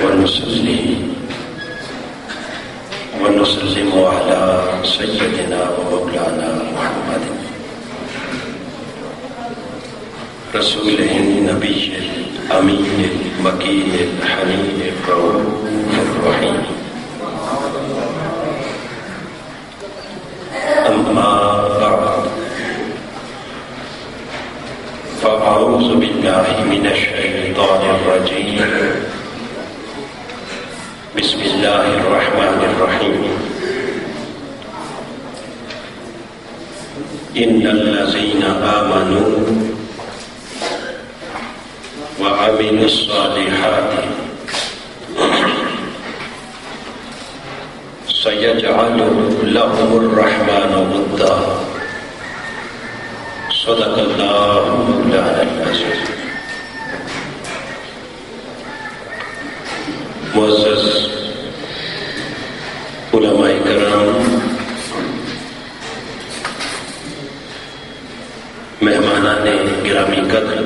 ونصلي ونسلم على سيدنا ومولانا محمد رسوله النبي الأمين المكين الحنين الرؤوف الرحيم. أما بعد فأعوذ بالله من الشيطان الرجيم. بسم الله الرحمن الرحيم. إن الذين آمنوا وعملوا الصالحات سيجعل لهم الرحمن ودا. صدق الله مولانا العظيم. معزز علماء کرام، مہمانان گرامی قدر،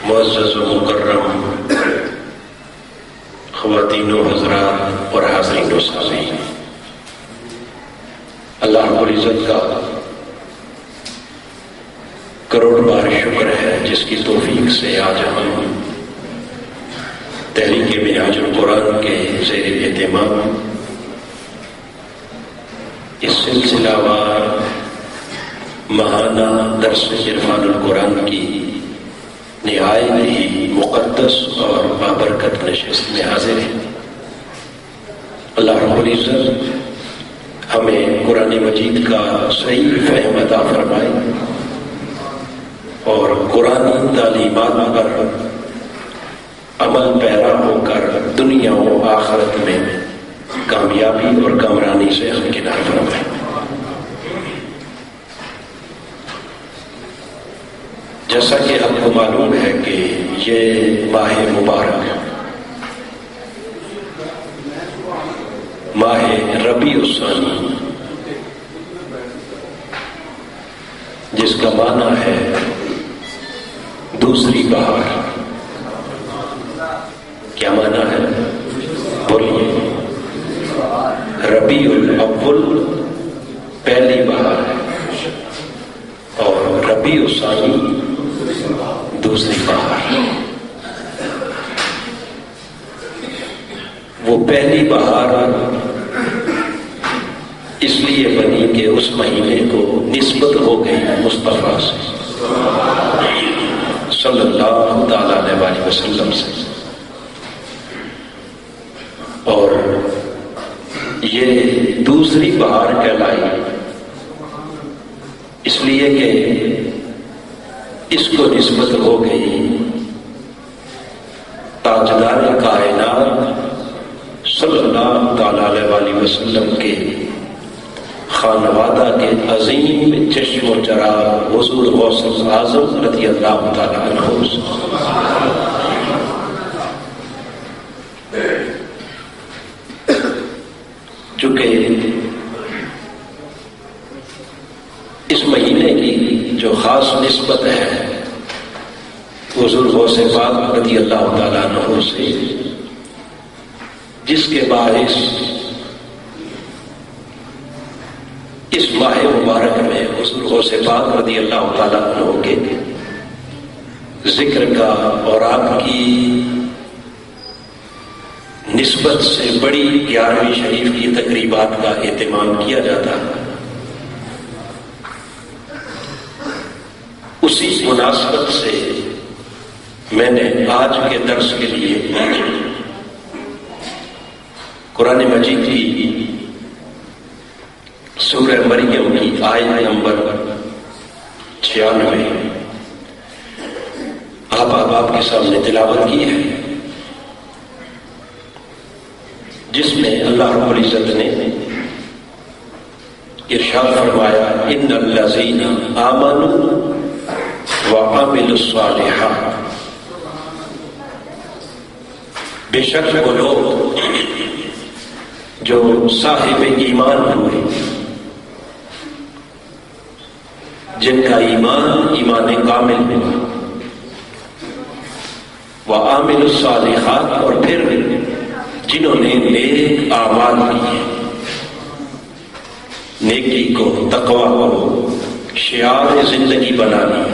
معزز و مکرم خواتین و حضرات اور حاضرین و سامعین، اللہ رب العزت کا کروڑ بار شکر ہے جس کی توفیق سے آج ہم تحریک منہاج القرآن کے زیر اہتمام اس سلسلہ وار ماہانہ درس عرفان القرآن کی نہایت ہی مقدس اور بابرکت نشست میں حاضر ہیں۔ اللہ رب العزت ہمیں قرآن مجید کا صحیح فہم عطا فرمائے اور قرآن تعلیمات پر عمل پیرا ہو کر دنیا و آخرت میں کامیابی اور کامرانی سے ہمکنار فرمائے۔ جیسا کہ آپ کو معلوم ہے کہ یہ ماہ مبارک ماہ ربیع الثانی، جس کا معنی ہے دوسری بہار۔ کیا معنی ہے؟ بولیے۔ ربیع الاول پہلی بہار ہے اور ربیع الثانی دوسری بہار۔ وہ پہلی بہار اس لیے بنی کہ اس مہینے کو نسبت ہو گئی مصطفیٰ سے صلی اللہ تعالیٰ علیہ وسلم سے، اور یہ دوسری بہار کہلائی اس لیے کہ اس کو نسبت ہو گئی تاجدار کائنات صلی اللہ تعالیٰ علیہ وسلم کے خانوادہ کے عظیم چشم و چراغ حضور غوث اعظم رضی اللہ تعالیٰ عنہ۔ چونکہ اس مہینے کی جو خاص نسبت ہے حضور غوث پاک رضی اللہ تعالیٰ عنہ سے، جس کے باعث اس ماہ مبارک میں حضور غوث پاک رضی اللہ تعالیٰ عنہ کے ذکر کا اور آپ کی نسبت سے بڑی 11ویں شریف کی تقریبات کا اہتمام کیا جاتا ہے۔ اسی مناسبت سے میں نے آج کے درس کے لیے قرآن مجید کی سورہ مریم کی آیت نمبر 96 آپ کے سامنے تلاوت کی ہے، جس میں اللہ رب العزت نے ارشاد فرمایا ان الذین آمنوا وعملوا الصالحات، بے شک وہ لوگ جو صاحب ایمان ہوئے، جن کا ایمان کامل ہوا وعاملوا الصالحات، اور پھر جنہوں نے نیک اعمال کیے، نیکی کو، تقوی کو شعار زندگی بنا لیا.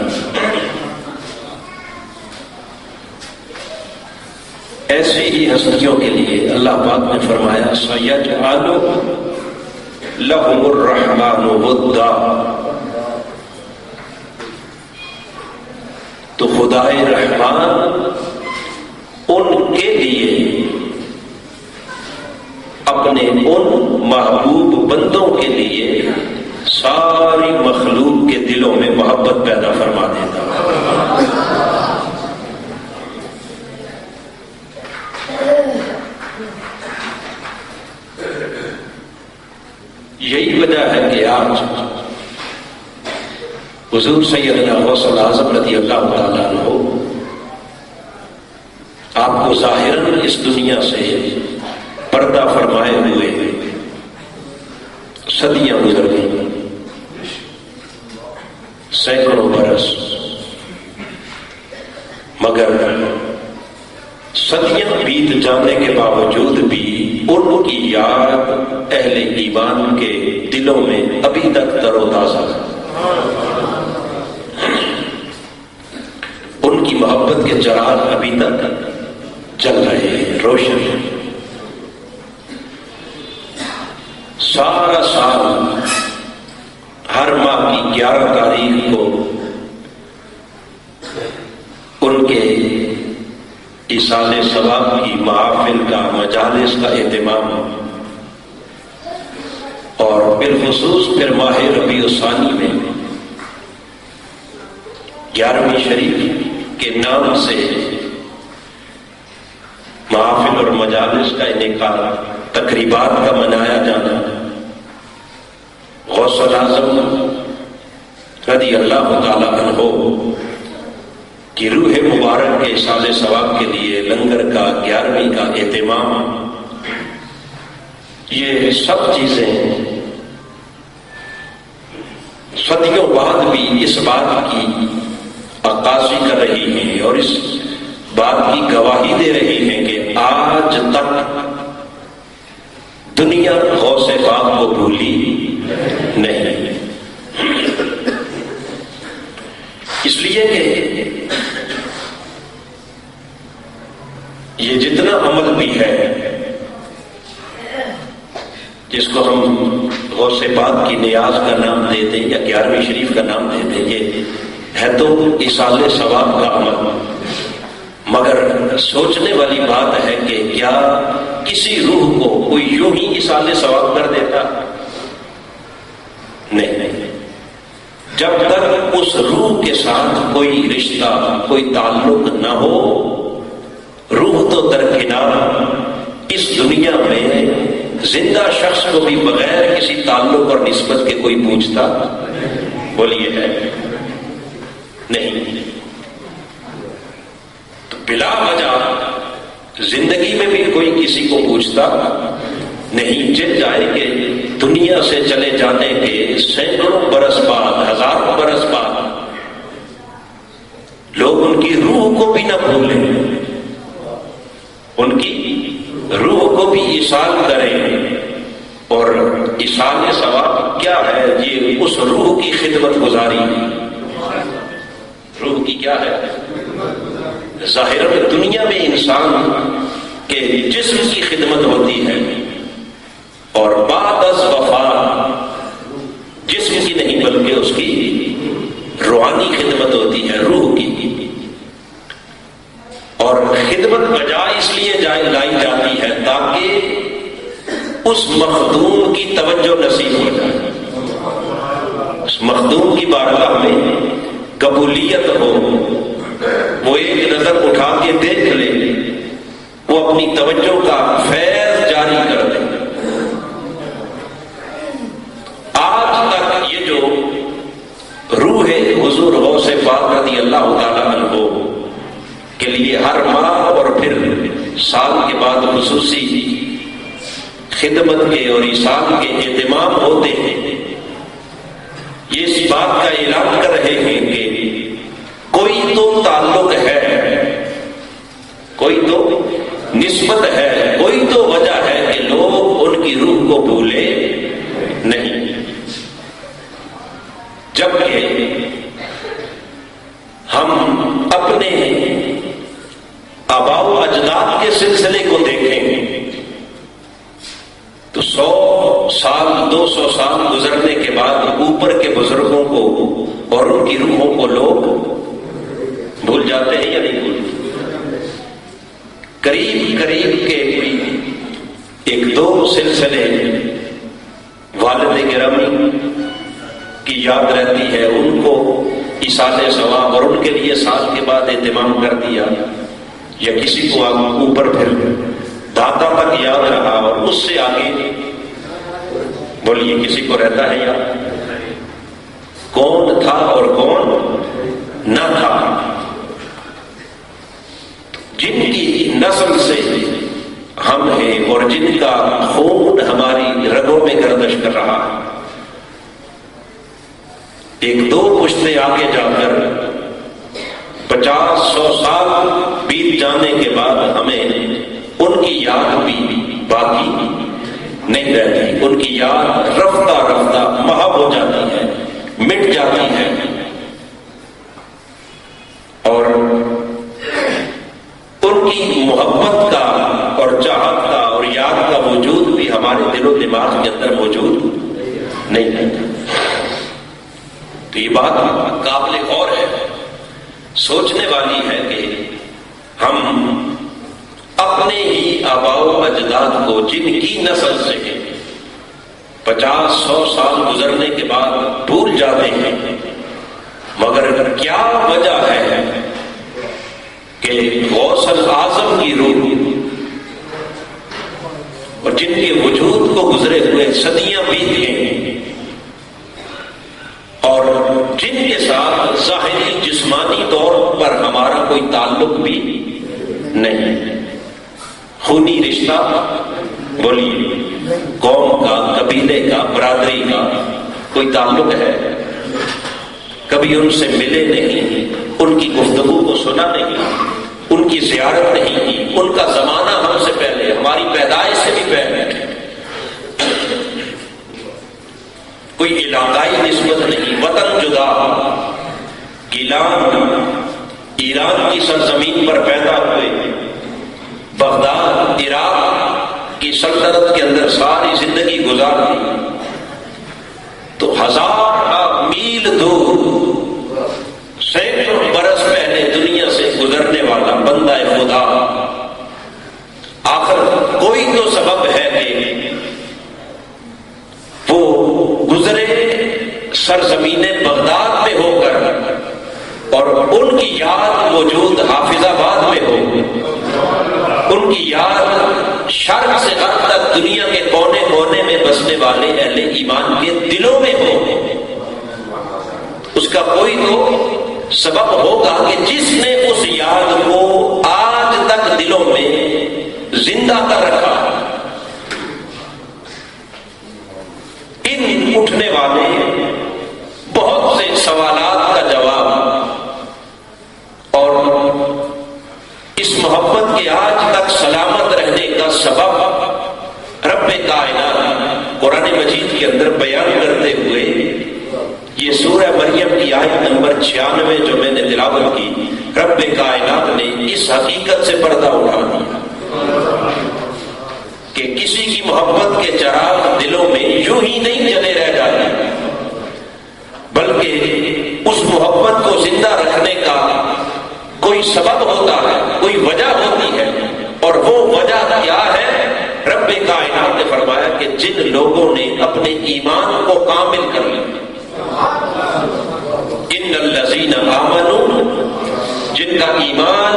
ایسی ہی ہستیوں کے لیے اللہ پاک نے فرمایا سَيَجْعَلُ لَهُمُ الرَّحْمَنُ وُدًّا، تو خدائے رحمان ان کے لیے، اپنے ان محبوب بندوں کے لیے ساری مخلوق کے دلوں میں محبت پیدا فرما دیتا. یہی وجہ ہے کہ آج حضور سیدنا غوث الاعظم رضی اللہ تعالیٰ عنہ آپ کو ظاہراً اس دنیا سے پردہ فرمائے ہوئے صدیاں گزر گئی، سینکڑوں برس، مگر صدیاں بیت جانے کے باوجود بھی ان کی یاد اہل ایمان کے دلوں میں ابھی تک تر و تازہ ہے. ان کی محبت کے چراغ ابھی تک چل رہے ہیں، روشن ہیں. سارا سال ہر ماہ کی 11 تاریخ کو ان کے ایصال ثواب کی محافل کا، مجالس کا اہتمام، اور بالخصوص پھر ماہ ربیع الثانی میں 11ویں شریف کے نام سے محافل اور مجالس کا انعقاد، تقریبات کا منایا جانا. غوث الاعظم رضی اللہ تعالی عنہ کی روح مبارک کے ایصال ثواب کے لیے لنگر کا 11ویں کا اہتمام، یہ سب چیزیں صدیوں بعد بھی اس بات کی عکاسی کر رہی ہیں اور اس بات کی گواہی دے رہی ہیں کہ آج تک دنیا غوث پاک کو بھولی نہیں. اس لیے کہ یہ جتنا عمل بھی ہے جس کو ہم غوث پاک کی نیاز کا نام دیتے ہیں یا 11ویں شریف کا نام دیتے ہیں، یہ ہے تو ایصال ثواب کا عمل، مگر سوچنے والی بات ہے کہ کیا کسی روح کو کوئی یوں ہی ایصال ثواب کر دیتا؟ نہیں. جب تک اس روح کے ساتھ کوئی رشتہ، کوئی تعلق نہ ہو، روح تو درکنار اس دنیا میں زندہ شخص کو بھی بغیر کسی تعلق اور نسبت کے کوئی پوچھتا؟ بولیے ہے نہیں. تو بلا وجہ زندگی میں بھی کوئی کسی کو پوچھتا نہیں. چل جائے کہ دنیا سے چلے جانے کے سینکڑوں برس بعد، ہزاروں برس بعد لوگ ان کی روح کو بھی نہ بھولیں، ان کی روح کو بھی ایصال کریں. اور ایصال ثواب کیا ہے؟ یہ اس روح کی خدمت گزاری. روح کی کیا ہے؟ ظاہر میں دنیا میں انسان کے جسم کی خدمت ہوتی ہے، اور بعد از وفات جسم کی نہیں بلکہ اس کی روحانی خدمت ہوتی ہے، روح کی. اور خدمت بجا اس لیے لائی جاتی ہے تاکہ اس مخدوم کی توجہ نصیب ہو جائے، اس مخدوم کی بارگاہ میں قبولیت ہو. وہ ایک نظر اٹھا کے دیکھ لے، وہ اپنی توجہ کا فیض جاری کر دے. آج تک یہ جو روح حضور غوث پاک رضی اللہ تعالیٰ عنہ کے لیے ہر ماہ اور پھر سال کے بعد خصوصی خدمت کے اور ایصال کے اہتمام ہوتے ہیں، یہ اس بات کا اعلان کر رہے ہیں کہ کوئی تو تعلق ہے کوئی تو نسبت ہے، کوئی تو وجہ ہے کہ لوگ ان کی روح کو بھولے نہیں. جبکہ ہم اپنے آباء و اجداد کے سلسلے کو دیکھیں تو 100 سال 200 سال گزرنے کے بعد اوپر کے بزرگوں کو اور ان کی روحوں کو لوگ بھول جاتے ہیں یا نہیں بھولتے؟ قریب قریب کے ایک دو سلسلے والد گرامی کی یاد رہتی ہے، ان کو ایصال ثواب اور ان کے لیے سال کے بعد اہتمام کر دیا، یا کسی کو اوپر پھر داتا تک یاد رہا اور اس سے آگے بولیے کسی کو رہتا ہے یا کون تھا اور کون نہ تھا. جن کی نسل سے ہم ہیں اور جن کا خون ہماری رگوں میں گردش کر رہا ہے، ایک دو پشتے آگے جا کر 50-100 سال بیت جانے کے بعد ہمیں ان کی یاد بھی باقی نہیں رہتی. ان کی یاد رفتہ رفتہ محو ہو جاتی ہے، مٹ جاتی ہے، اور ان کی محبت کا اور چاہت کا اور یاد کا وجود بھی ہمارے دل و دماغ کے اندر موجود نہیں رہتا. تو یہ بات قابل غور ہے، سوچنے والی ہے کہ ہم اپنے ہی آباء و اجداد کو جن کی نسل سے 50-100 سال گزرنے کے بعد بھول جاتے ہیں، مگر کیا وجہ ہے کہ غوث الاعظم کی روح اور جن کے وجود کو گزرے ہوئے صدیاں بیت گئیں اور جن کے ساتھ ظاہری جسمانی طور پر ہمارا کوئی تعلق بھی نہیں، خونی رشتہ بولیے قوم کا، قبیلے کا، برادری کا کوئی تعلق ہے، کبھی ان سے ملے نہیں، ان کی گفتگو کو سنا نہیں، ان کی زیارت نہیں کی، ان کا زمانہ ہم سے پہلے، ہماری پیدائش سے بھی پہلے، کوئی علاقائی نسبت نہیں، وطن جدا، گیلان ایران کی سرزمین پر پیدا ہوئے، بغداد عراق کی سلطنت کے اندر ساری زندگی گزار دی، تو 1000 میل دور سینکڑوں برس پہلے دنیا سے گزرنے والا بندہ خدا آخر کوئی تو سبب ہے کہ وہ گزرے سرزمین بغداد میں ہو کر اور ان کی یاد موجود حافظ آباد میں ہو، ان کی یاد شرق سے غرب تک دنیا کے کونے کونے میں بسنے والے اہل ایمان کے دلوں میں ہو. اس کا کوئی تو سبب ہوگا کہ جس نے اس یاد کو آج تک دلوں میں زندہ کر رکھا. ان اٹھنے والے بہت سے سوالات کا جواب اور اس محبت کے آج تک سلامت رہنے کا سبب رب کائنات قرآن مجید کے اندر بیان کرتے ہوئے یہ سورہ مریم کی آیت نمبر 96 جو میں نے تلاوت کی، رب کائنات نے اس حقیقت سے پردہ اٹھا دیا کہ کسی کی محبت کے چراغ دلوں میں یوں ہی نہیں جلے رہ جاتے، بلکہ اس محبت کو زندہ رکھنے کا کوئی سبب ہوتا ہے، کوئی وجہ ہوتی ہے، اور وہ وجہ کیا ہے؟ رب کائنات نے فرمایا کہ جن لوگوں نے اپنے ایمان کو کامل کر لیا، ان الذین آمنوا، جن کا ایمان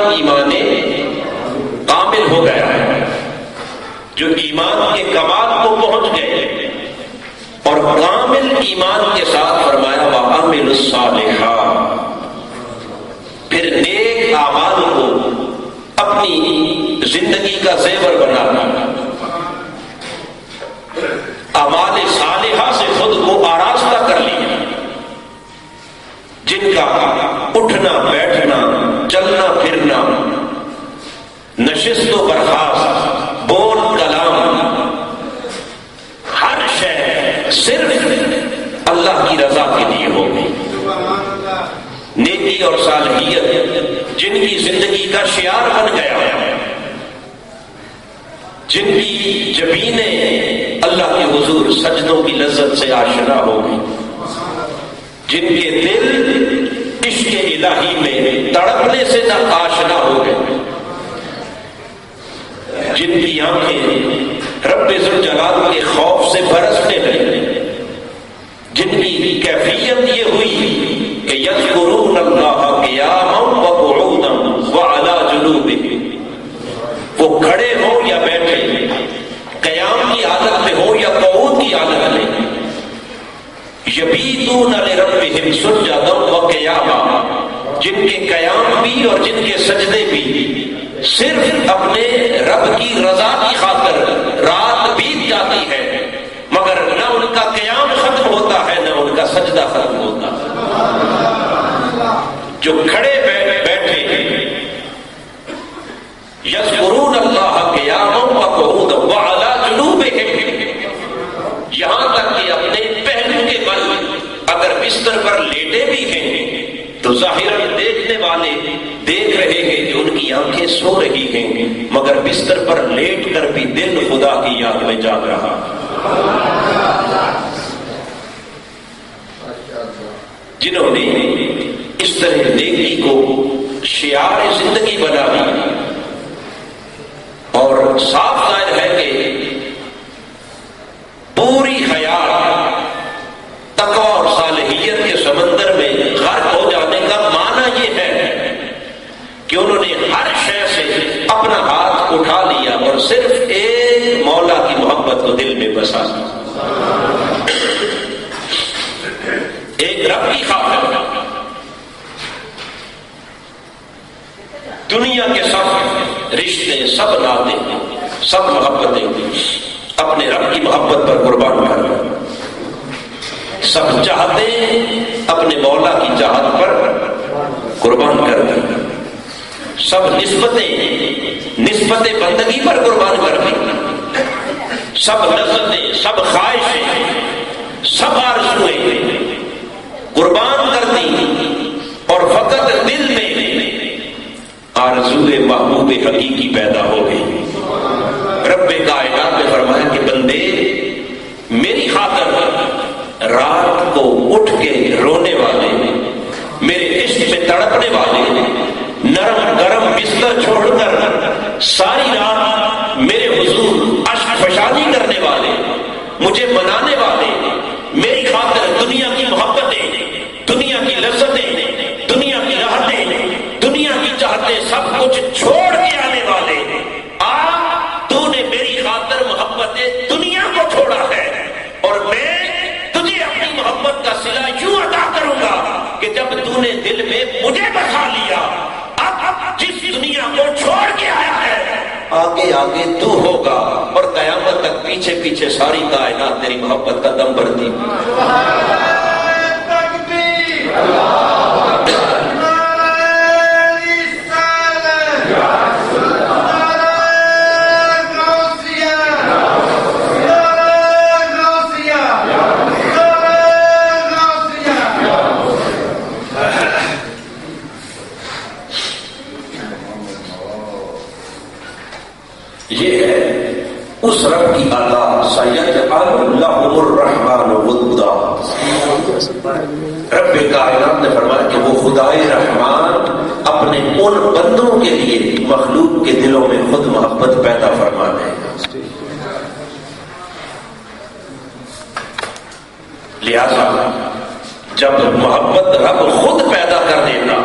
کامل ہو گیا ہے، جو ایمان کے کمال کو پہنچ گئے، اور کامل ایمان کے ساتھ فرمایا وَعَمِلُوا الصَّالِحَاتِ، پھر نیک اعمال کو اپنی زندگی کا زیور بنانا، اعمال صالحہ سے خود کو آراستہ کر لیا، جن کا اٹھنا بیٹھنا چلنا پھرنا نشست و برخاست، بول کلام، ہر شے صرف اللہ کی رضا کے لیے ہوگی۔ نیکی اور صالحیت جن کی زندگی کا شعار بن گیا، جن کی جبینیں اللہ کے حضور سجدوں کی لذت سے آشنا ہو گئی، جن کے دل عشق الہی میں تڑپنے سے نہ آشنا ہو گئے، جن کی آنکھیں رب ذوالجلال کے خوف سے برسنے لگی، جن کی کیفیت یہ ہوئی کہ یذکرون اللہ قیاما وقعودا وعلی جنوبہم، وہ کھڑے ہوں یا بیٹھے، قیام کی حالت میں ہو یا قعود کی حالت میں، یبیتون لربہم سجدا وقیاما، جن کے قیام بھی اور جن کے سجدے بھی صرف اپنے رب کی رضا کی خاطر رات بیت جاتی ہے، مگر نہ ان کا قیام ختم ہوتا ہے نہ ان کا سجدہ ختم ہوتا ہے۔ جو کھڑے بیٹھے یذکرون اللہ قیاما وقعودا وعلی جنوبہم، یہاں تک کہ اپنے پہلو کے بل اگر بستر پر لیٹے بھی ہیں تو ظاہراً دیکھنے والے دیکھ رہے ہیں کہ ان کی آنکھیں سو رہی ہیں، مگر بستر پر لیٹ کر بھی دل خدا کی یاد میں جاگ رہا۔ جنہوں نے اس طرح نیکی کو شعار زندگی بنا دی، اور صاف ظاہر ہے کہ پوری حیات تقوی اور صالحیت کے سمندر میں غرق ہو جانے کا معنی یہ ہے کہ انہوں نے ہر شے سے اپنا ہاتھ اٹھا لیا اور صرف ایک مولا کی محبت کو دل میں بسا دیا، ایک رب کی خاطر دنیا کے سب رشتے، سب ناطے، سب محبتیں اپنے رب کی محبت پر قربان کر دیں، سب چاہتے اپنے مولا کی چاہت پر قربان کر دیں، سب نسبتیں بندگی پر قربان کر دیں، سب لذتیں، سب خواہشیں، سب آرزویں قربان کر دی، اور فقط دل میں آرزوئے محبوب حقیقی پیدا ہو گئی۔ رب کائنات نے فرمایا کہ بندے میری خاطر رات کو اٹھ کے رونے والے، میرے عشق میں تڑپنے والے، نرم گرم بستر چھوڑ کر ساری رات میرے حضور اشک فشانی کرنے والے، مجھے منانے والے، میری خاطر دنیا کی محبتیں، دنیا کی لذتیں، دنیا کی راحتیں، دنیا کی چاہتے سب کچھ چھوڑ کے آنے والے، تو نے میری خاطر محبت دنیا کو چھوڑا ہے، اور میں تجھے اپنی محبت کا صلہ یوں ادا کروں گا کہ جب تو نے دل میں مجھے بسا لیا، اب جس دنیا کو چھوڑ کے آیا ہے آگے آگے تو ہوگا، اور قیامت تک پیچھے پیچھے ساری کائنات تیری محبت کا دم بھرتی۔ یہ ہے اس رب کی عطا، سیجعل لہم الرحمن ودا۔ رب کائنات نے فرمایا کہ وہ خدائے رحمان اپنے ان بندوں کے لیے مخلوق کے دلوں میں خود محبت پیدا فرما دے گا۔ لہذا جب محبت رب خود پیدا کر دیتا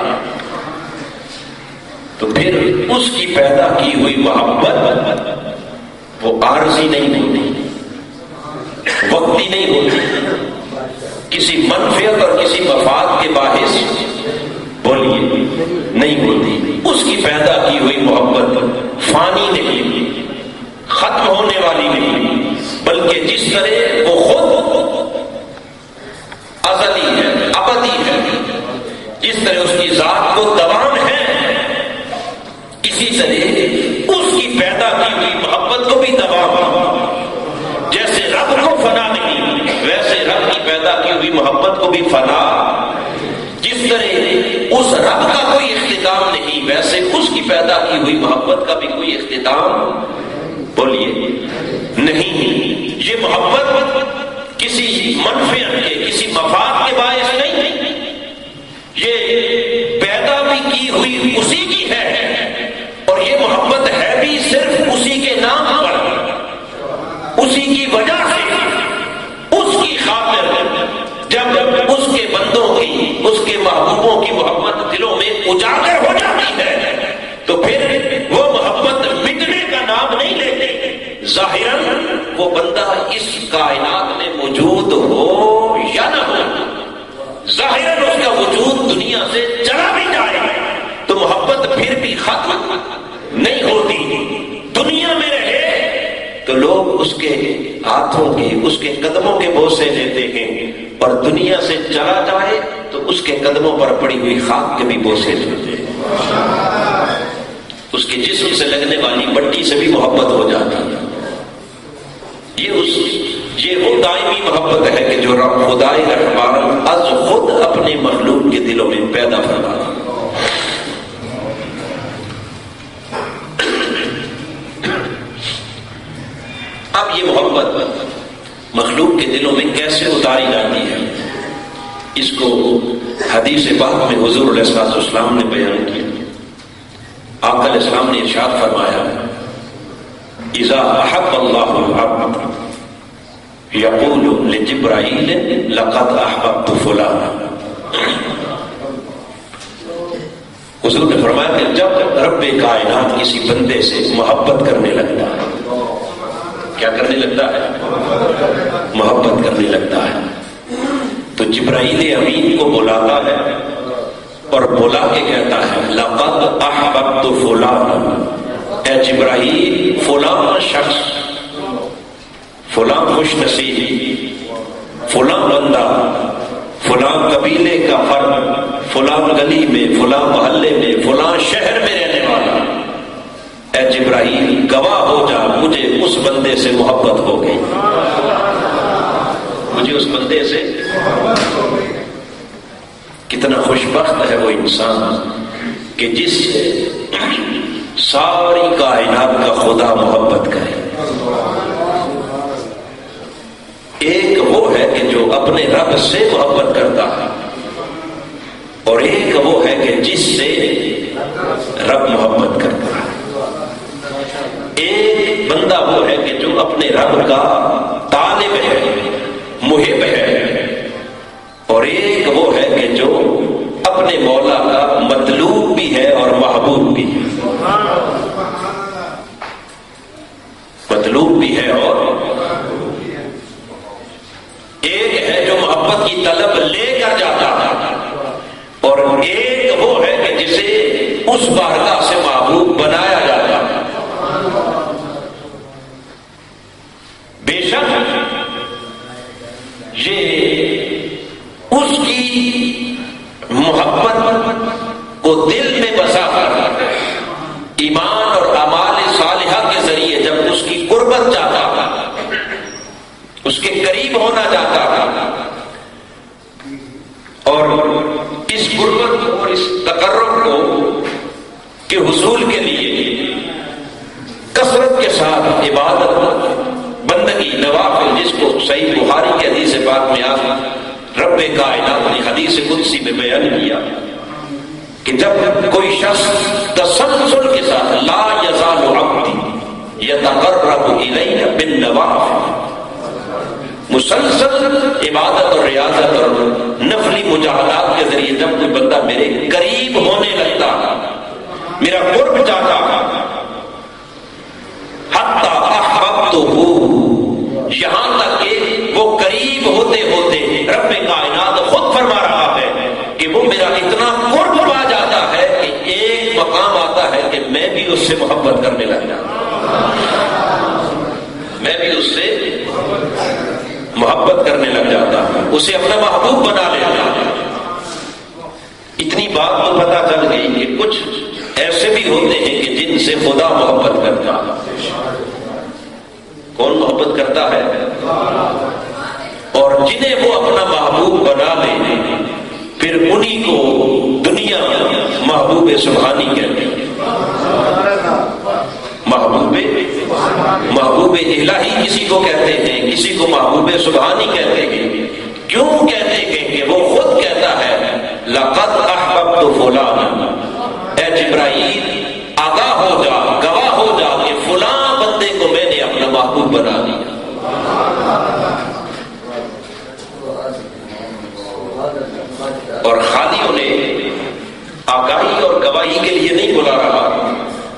تو پھر اس کی پیدا کی ہوئی محبت وہ عارضی نہیں ہوتی، وقتی نہیں ہوتی، کسی منفعت اور کسی مفاد کے باعث بولیے نہیں ہوتی۔ اس کی پیدا کی ہوئی محبت فانی نہیں، ختم ہونے والی نہیں، بلکہ جس طرح وہ خود ازلی ہے، ابدی ہے، جس طرح اس کی ذات کو دوام ہے، اسی طرح اس کی پیدا کی ہوئی محبت کو بھی دوام. جیسے رب کو فنا نہیں ویسے رب کی پیدا کی ہوئی محبت کو بھی فنا. جس طرح اس رب کا کوئی اختتام نہیں ویسے اس کی پیدا کی ہوئی محبت کا بھی کوئی اختتام بولیے نہیں. یہ محبت کسی منفعت کے کسی مفاد کے باعث نہیں، یہ پیدا بھی کی ہوئی اسی کی ہے اور یہ محبت ہے بھی صرف اسی کے نام پر، اسی کی وجہ سے، اس کی خاطر. جب اس کے بندوں کی اس کے محبوبوں کی محبت دلوں میں اجاگر ہو جاتی ہے تو پھر وہ محبت مٹنے کا نام نہیں لیتے. ظاہراً وہ بندہ اس کائنات میں موجود ہو یا نہ ہو، ظاہراً اس کا وجود دنیا سے چلا بھی جائے تو محبت پھر بھی ختم نہیں ہوتی. دنیا میں رہے تو لوگ اس کے ہاتھوں کے اس کے قدموں کے بوسے لیتے ہیں اور دنیا سے چلا جائے تو اس کے قدموں پر پڑی ہوئی خاک کے بھی بوسے لیتے ہیں. اس کے جسم سے لگنے والی مٹی سے بھی محبت ہو جاتی ہے. یہ وہ دائمی محبت ہے کہ جو رب خدائے رحمان از خود اپنے مخلوق کے دلوں میں پیدا فرماتا ہے. اب یہ محبت مخلوق کے دلوں میں کیسے اتاری جاتی ہے اس کو حدیث پاک میں حضور علیہ السلام نے بیان کیا. آقا علیہ السلام نے ارشاد فرمایا اذا احب اللہ العبد یقول لجبرائیل لقد احببت فلانا. حضور نے فرمایا کہ جب رب کائنات کسی بندے سے محبت کرنے لگتا ہے، کیا کرنے لگتا ہے؟ محبت کرنے لگتا ہے تو جبرائیل امین کو بلاتا ہے اور بلا کے کہتا ہے لقد احببت فلانا، اے جبرائیل فلاں شخص، فلاں خوش نصیب، فلاں بندہ، فلاں قبیلے کا فرد، فلاں گلی میں، فلاں محلے میں، فلاں شہر میں رہنے والا، اے جبرائیل گواہ ہو جا مجھے اس بندے سے محبت ہو گئی، مجھے اس بندے سے. کتنا خوش بخت ہے وہ انسان کہ جس سے ساری کائنات کا خدا محبت کرے. ایک وہ ہے کہ جو اپنے رب سے محبت کرتا ہے اور ایک وہ ہے کہ جس سے رب محبت کرتا ہے. ایک بندہ وہ ہے کہ جو اپنے رب کا طالب ہے، محب ہے، اور ایک وہ ہے کہ جو اپنے مولا کا مطلوب بھی ہے اور محبوب بھی ہے. مطلوب بھی ہے اور ایک ہے جو محبت کی طلب لے کر جاتا ہے اور ایک وہ ہے کہ جسے اس بارگاہ سے محبوب بنایا جاتا ہے. بے شک یہ اس کی محبت کو دل میں بسا کر ایمان اور اعمال صالحہ کے ذریعے جب اس کی قربت چاہتا تھا، اس کے قریب ہونا چاہتا تھا، اور اس قربت اور اس تقرب کو کے حصول کے لیے کثرت کے ساتھ عبادت، بندگی، نوافل، جس کو صحیح بخاری کی حدیث پاک میں آج رب کائنات نے حدیث قدسی میں بیان کیا کہ جب کوئی شخص تسلسل کے ساتھ لا یزال عبدی یتقرب الی بالنوافل، مسلسل عبادت اور ریاضت اور نفلی مجاہدات کے ذریعے جب کوئی بندہ میرے قریب ہونے لگتا، میرا قرب چاہتا، حتی احببتہ، یہاں تک کہ وہ قریب ہوتے ہوتے رب کائنات خود فرما رہا ہے کہ وہ میرا اتنا قرب پا جاتا ہے کہ ایک مقام آتا ہے کہ میں بھی اس سے محبت کرنے لگ جاتا، میں بھی اس سے محبت کرنے لگ جاتا، اسے اپنا محبوب بنا لیتا. اتنی بات تو پتہ چل گئی کہ کچھ ایسے بھی ہوتے ہیں کہ جن سے خدا محبت محبت کرتا ہے، اور جنہیں وہ اپنا محبوب بنا لے پھر انہی کو دنیا محبوب سبحانی کہتی ہے۔ محبوب الہی کسی کو کہتے ہیں، کسی کو محبوب سبحانی کہتے ہیں۔ کیوں کہتے ہیں؟ کہ وہ خود کہتا ہے لقد احببت فلانا، اے جبرائیل آگاہ ہو جا، گواہ ہو جا کہ فلاں بندے کو میں نے اپنا محبوب بنا دیا۔ اور خالی انہیں آگاہی اور گواہی کے لیے نہیں بلا رہا،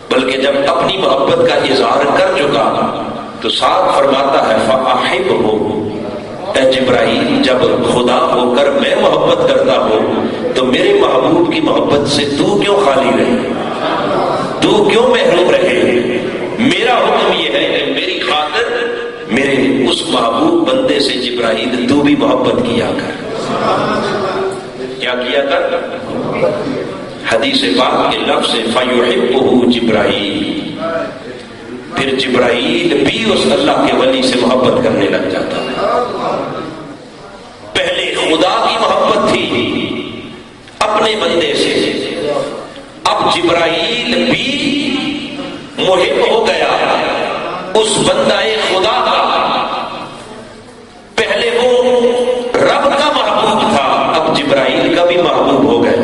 بلکہ جب اپنی محبت کا اظہار کر چکا تو ساتھ فرماتا ہے فَأَحِبْهُ، اے جبرائیل جب خدا ہو کر میں محبت کرتا ہوں تو میرے محبوب کی محبت سے تو کیوں خالی رہے، تو کیوں محروم رہے؟ میرا حکم یہ ہے کہ میری خاطر میرے اس محبوب بندے سے جبرائیل تو بھی محبت کیا کر۔ کیا کیا کر؟ حدیث پاک کے لفظ فَيُحِبُّهُ جبرائیل، پھر جبرائیل بھی اس اللہ کے ولی سے محبت کرنے لگ جاتا ہے۔ پہلے خدا کی محبت تھی اپنے بندے سے، اب جبرائیل بھی محب ہو گیا اس بندہ خدا کا۔ پہلے وہ رب کا محبوب تھا، اب جبرائیل کا بھی محبوب ہو گیا۔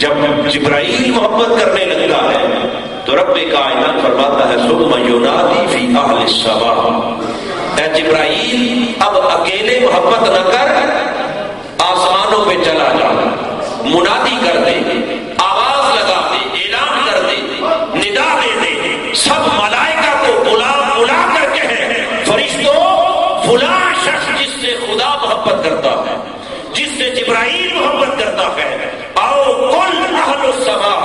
جب جبرائیل محبت کرنے لگتا ہے تو رب کائنات فرماتا ہے ثم ینادی فی اہل السماء، اے جبرائیل اب اکیلے محبت نہ کر، آسمانوں پہ چلا جا، منادی کر دے، آواز لگا دے، اعلان کر دے، ندا دے دے، سب ملائکہ کو بلا بلا کر کہے فرشتوں فلاں شخص جس سے خدا محبت کرتا ہے، جس سے جبرائیل محبت کرتا ہے، آؤ کل اہل السماء،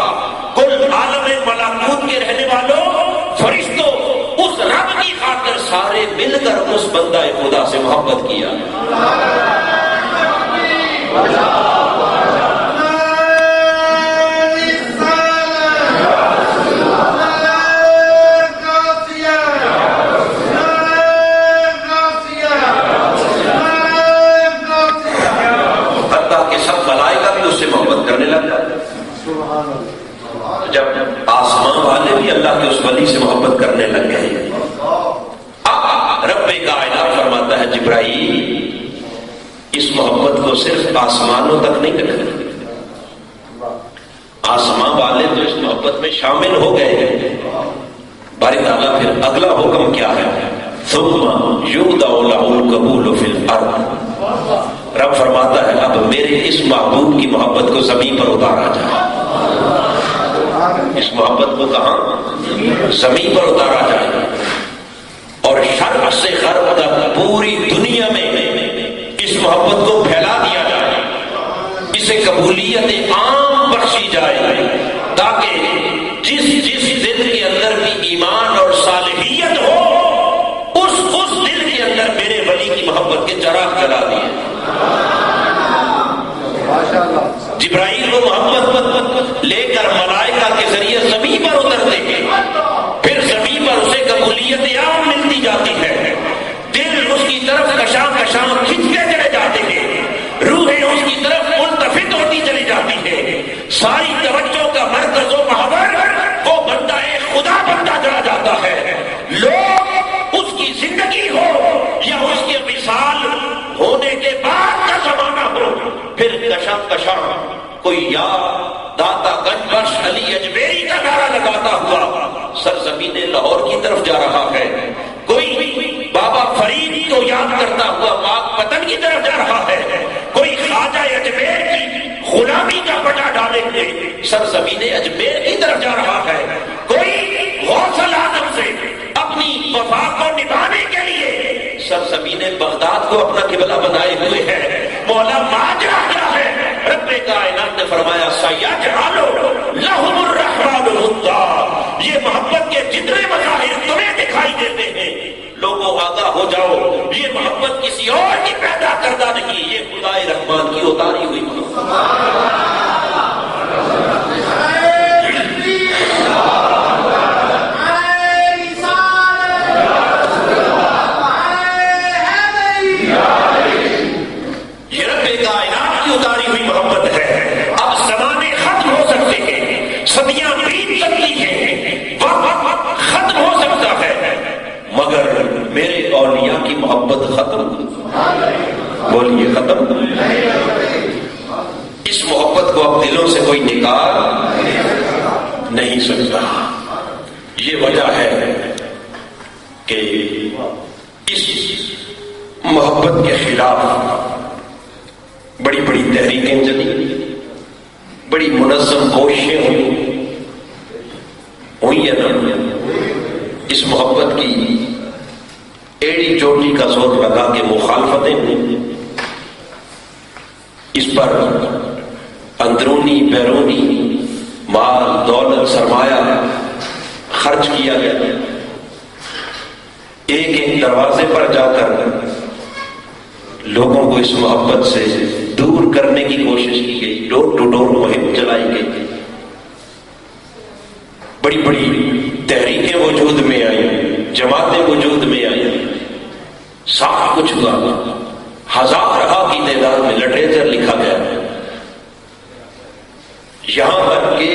کل عالم ملکوت کے رہنے والوں، فرشتوں، اس رب کی خاطر سارے مل کر اس بندہ خدا سے محبت کیا۔ جب آسمان والے بھی اللہ کے اس ولی سے محبت کرنے لگ گئے، اب رب کائنات فرماتا ہے جبرائیل اس محبت کو صرف آسمانوں تک نہیں رکھنا، آسمان والے تو اس محبت میں شامل ہو گئے۔ باری تعالیٰ پھر اگلا حکم کیا ہے؟ ثم یودع لہ القبول فی الارض، رب فرماتا ہے اب میرے اس محبوب کی محبت کو زمین پر اتارا جائے۔ اس محبت کو کہاں؟ زمین پر اتارا جائے، اور شرق سے غرب تک پوری دنیا میں اس محبت کو پھیلا دیا جائے، اسے قبولیت عام بخشی جائے، تاکہ جس جس دل کے اندر بھی ایمان اور صالحیت ہو اس دل کے اندر میرے ولی کی محبت کے چراغ جلا دیے۔ جبرائیل وہ محبت لے کر ملائکہ کے ذریعے زمین پر اترتے ہیں، پھر زمین پر اسے قبولیت عام ملتی جاتی ہے، دل اس کی طرف کشاں کشاں کھنچتے چلے جاتے ہیں، روحیں اس کی طرف ملتفت ہوتی چلی جاتی ہے، ساری توجہ کا مرکز و محور وہ بندہ خدا بندہ چلا جاتا ہے۔ لوگ اس کی زندگی ہو یا اس کے مثال ہونے کے بعد کا زمانہ ہو، پھر کشاں کشاں کوئی یا داتا گنج بخش علی اجمیری کا نعرہ لگاتا ہوا سرزمین لاہور کی طرف جا رہا ہے، کوئی بابا فرید کو یاد کرتا ہوا پاک وطن کی طرف جا رہا ہے، کوئی خواجہ اجمیر کی غلامی کا پٹا ڈالے ہوئے سرزمین اجمیر کی طرف جا رہا ہے، کوئی غوث العالم سے اپنی وفا کو نبھانے کے لیے سرزمین بغداد کو اپنا قبلہ بنائے ہوئے ہے۔ مولا ماجرا کیا ہے؟ رب کائنات نے فرمایا سیجعل لہم الرحمن ودا، یہ محبت کے جتنے مظاہر تمہیں دکھائی دیتے ہیں لوگوں آگاہ ہو جاؤ، یہ محبت کسی اور کی پیدا کردہ نہیں، یہ خدا رحمان کی اتاری ہوئی محبت۔ بیت سکتی ہے، وقت ختم ہو سکتا ہے، مگر میرے اولیاء کی محبت ختم، بولیے ختم، اس محبت کو اب دلوں سے کوئی نکال نہیں سکتا۔ یہ وجہ ہے کہ اس محبت کے خلاف بڑی بڑی تحریکیں چلی، بڑی منظم کوششیں ہوئی ہے نا، اس محبت کی ایڑی چوٹی کا زور لگا کے مخالفتیں ہوئی، اس پر اندرونی بیرونی مال دولت سرمایہ خرچ کیا گیا، ایک ایک دروازے پر جا کر لوگوں کو اس محبت سے دور کرنے کی کوشش کی گئی، ڈور ٹو ڈور مہم چلائی گئی، بڑی بڑی تحریکیں وجود میں آئیں، جماعتیں وجود میں آئیں، سب کچھ ہوا، ہزارہ کی تعداد میں لٹریچر لکھا گیا، یہاں تک کہ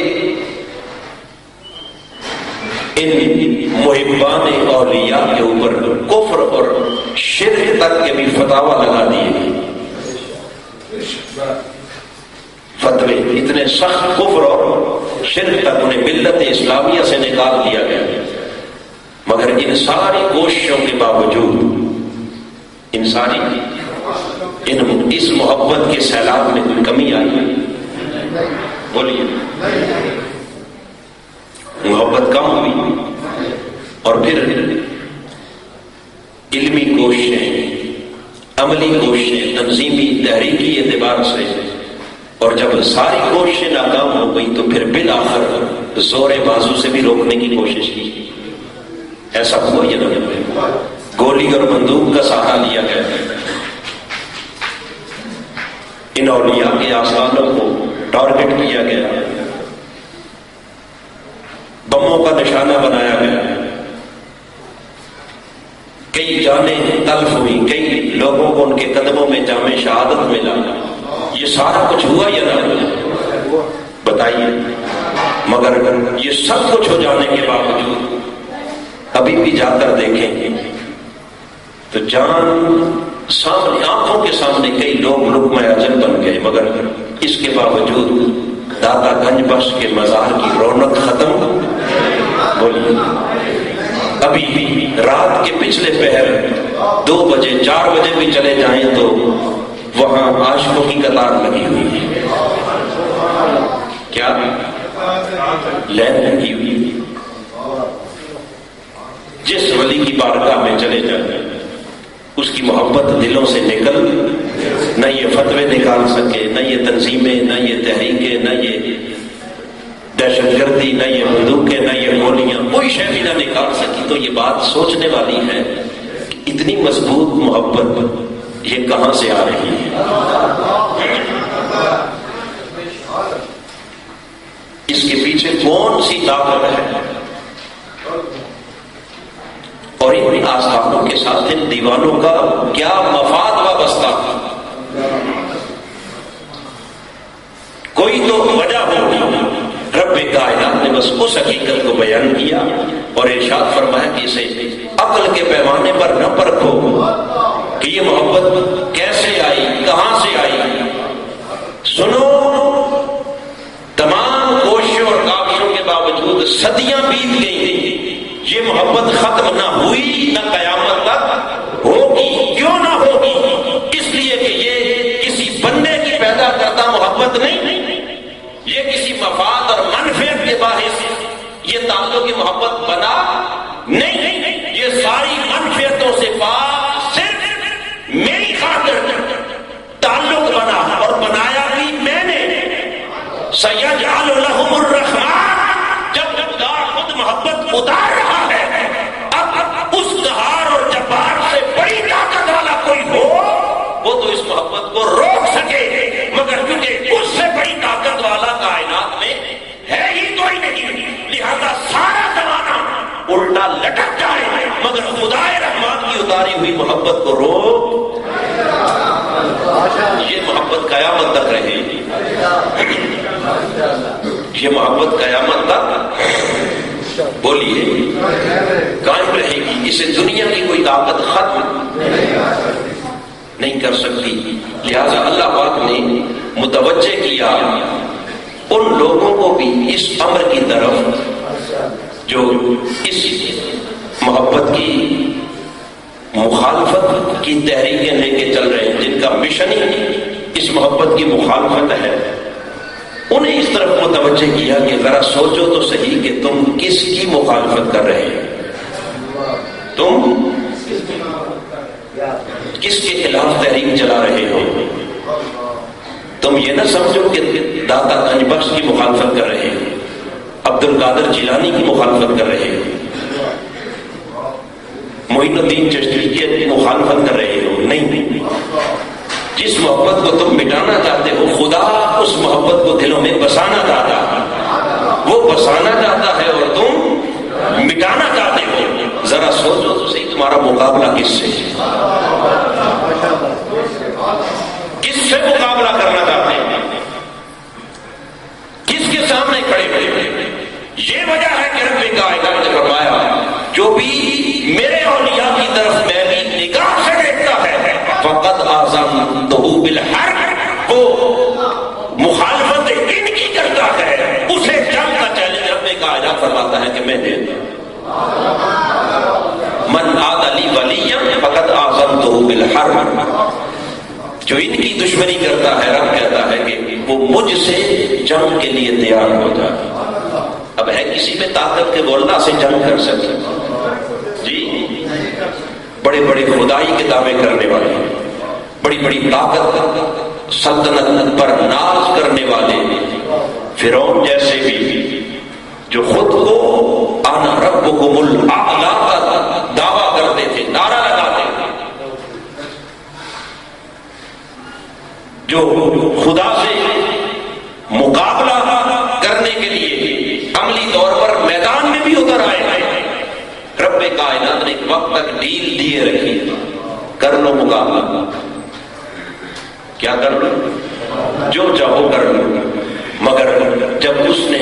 ان محبان اولیاء کے اوپر کفر اور شرک تک کے بھی فتاوی لگا دیے گئے، فتوے اتنے سخت کفر اور شرک تک انہیں ملت اسلامیہ سے نکال دیا گیا، مگر ان ساری کوششوں کے باوجود اس محبت کے سیلاب میں کوئی کمی آئی؟ بولیے، محبت کم ہوئی، اور پھر علمی کوششیں، عملی کوششیں، تنظیمی تحریکی اعتبار سے، اور جب ساری کوششیں ناکام ہو گئی تو پھر بالآخر زور بازو سے بھی روکنے کی کوشش کی، ایسا ہوا یہ نہ، گولی اور بندوق کا سہارا لیا گیا، ان اولیاء کے آستانوں کو ٹارگٹ کیا گیا، بموں کا نشانہ بنایا گیا، کئی جانیں تلف ہوئی، کئی لوگوں کو ان کے قدموں میں جام شہادت ملا، یہ سارا کچھ ہوا یا نہ ہوا بتائیے؟ مگر یہ سب کچھ ہو جانے کے باوجود ابھی بھی جا کر دیکھیں تو جان سامنے، آنکھوں کے سامنے کئی لوگ لقمہ اجل بن گئے، مگر اس کے باوجود داتا گنج بخش کے مزار کی رونق ختم؟ بولیے، ابھی بھی رات کے پچھلے پہر 2 بجے 4 بجے بھی چلے جائیں تو وہاں عاشقوں کی قطار لگی ہوئی ہے، کیا لین لگی ہوئی ہے، جس ولی کی بارگاہ میں چلے جائیں اس کی محبت دلوں سے نکل نہ یہ فتوے نکال سکے، نہ یہ تنظیمیں، نہ یہ تحریکیں، نہ یہ دہشت گردی، نہ یہ بندوقیں، نہ یہ گولیاں، کوئی شے بھی نہ نکال سکی، تو یہ بات سوچنے والی ہے کہ اتنی مضبوط محبت یہ کہاں سے آ رہی ہے؟ اس کے پیچھے کون سی طاقت ہے؟ اور ان آستانوں کے ساتھ ان دیوانوں کا کیا مفاد وابستہ؟ کوئی تو وجہ ہوگی، رب کائنات نے بس اس حقیقت کو بیان کیا اور ارشاد فرمایا کہ اسے عقل کے پیمانے پر نہ پرکھو کہ یہ محبت کیسے آئی، کہاں سے آئی۔ سنو، تمام کوششوں اور کاوشوں کے باوجود صدیاں بیت گئی، یہ محبت ختم نہ ہوئی، نہ قیامت تک ہوگی۔ کیوں نہ ہوگی؟ اس لیے کہ یہ کسی بندے کی پیدا کرتا محبت نہیں، یہ کسی مفاد اور منفعت کے باعث یہ تعلق کی محبت بنا نہیں، یہ ساری منفعتوں سے پاک صرف میری خاطر تعلق بنا، اور بنایا بھی میں نے۔ سَيَجْعَلُ لَهُمُ الرَّحْمَٰنُ، جب خدا خود محبت اتار رہا ہے، اب اس قہار اور جبار سے بڑی طاقت والا کوئی ہو وہ تو اس محبت کو روک سکے، مگر کیونکہ اس سے بڑی طاقت والا کائنات میں ہے ہی کوئی نہیں، لہذا سارا زمانہ الٹا لٹک جائے مگر خدا رحمان کی اتاری ہوئی محبت کو روک۔ یہ محبت قیامت تک رہے گی، یہ محبت قیامت تک بولیے قائم رہے گی، اسے دنیا کی کوئی طاقت ختم نہیں کر سکتی۔ لہذا اللہ پاک نے متوجہ کیا ان لوگوں کو بھی اس امر کی طرف جو اس محبت کی مخالفت کی تحریکیں لے کے چل رہے ہیں، جن کا مشن ہی اس محبت کی مخالفت ہے، انہیں اس طرف متوجہ کیا کہ ذرا سوچو تو صحیح کہ تم کس کی مخالفت کر رہے ہو، تم کس کے خلاف تحریک چلا رہے ہو۔ تم یہ نہ سمجھو کہ داتا گنج بخش کی مخالفت کر رہے ہو، عبد القادر جیلانی کی مخالفت کر رہے ہو، معین الدین چشتی کی مخالفت کر رہے ہو، نہیں۔ جس محبت کو تم مٹانا چاہتے ہو، خدا اس محبت کو دلوں میں بسانا چاہتا ہے، وہ بسانا چاہتا ہے اور تم مٹانا چاہتے ہو۔ ذرا سوچو تو صحیح تمہارا مقابلہ کس سے، کس سے مقابلہ کرنا چاہتے ہیں، کس کے سامنے کھڑے ہوئے۔ یہ وجہ ہے کہ رب کائنات نے فرمایا جو بھی میرے اولیاء کی طرف میں بھی نگاہ سے دیکھتا ہے فقط آزمتہ بالحرب، وہ مخالفت ان کی کرتا ہے، اسے جنگ کا چیلنج رب کائنات فرماتا ہے کہ میں دے دوں۔ من عاد لی ولیا فقط آزمتہ بالحرب، جو ان کی دشمنی کرتا ہے رب کہتا ہے کہ وہ مجھ سے جنگ کے لیے تیار ہو جائے۔ اب ہے کسی میں طاقت کے وہ اللہ سے جنگ کر سکے؟ جی، بڑے بڑے خدائی کے دعوے کرنے والے، بڑی بڑی طاقت سلطنت پر ناز کرنے والے، فرعون جیسے بھی جو خود کو انا ربکم الاعلی کا دعویٰ کرتے تھے، نعرہ لگاتے تھے، جو خدا سے مقابلہ کرنے کے لیے عملی طور پر میدان میں بھی اتر آئے ہیں، رب کائنات نے ایک وقت تک ڈیل دیے رکھی، کر لو مقابلہ، کیا کر لو، جو چاہو کر لو، مگر جب اس نے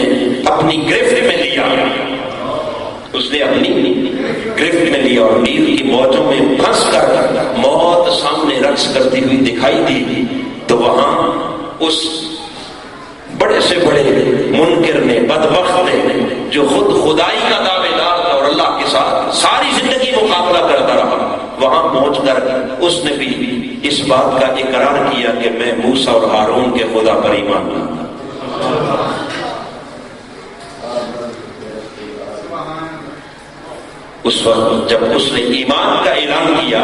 اپنی گرفت میں لیا، اس نے اپنی گرفت میں لیا اور نیل کی موجوں میں پھنس کر موت سامنے رقص کرتی ہوئی دکھائی دی، تو وہاں اس بڑے سے بڑے منکر نے، بدبخت نے، جو خود خدائی کا دعوے دار تھا اور اللہ کے ساتھ ساری زندگی مقابلہ کرتا رہا، وہاں پہنچ کر اس نے بھی اس بات کا اقرار کیا کہ میں موسیٰ اور ہارون کے خدا پر ایمان لاتا۔ اس وقت جب اس نے ایمان کا اعلان کیا،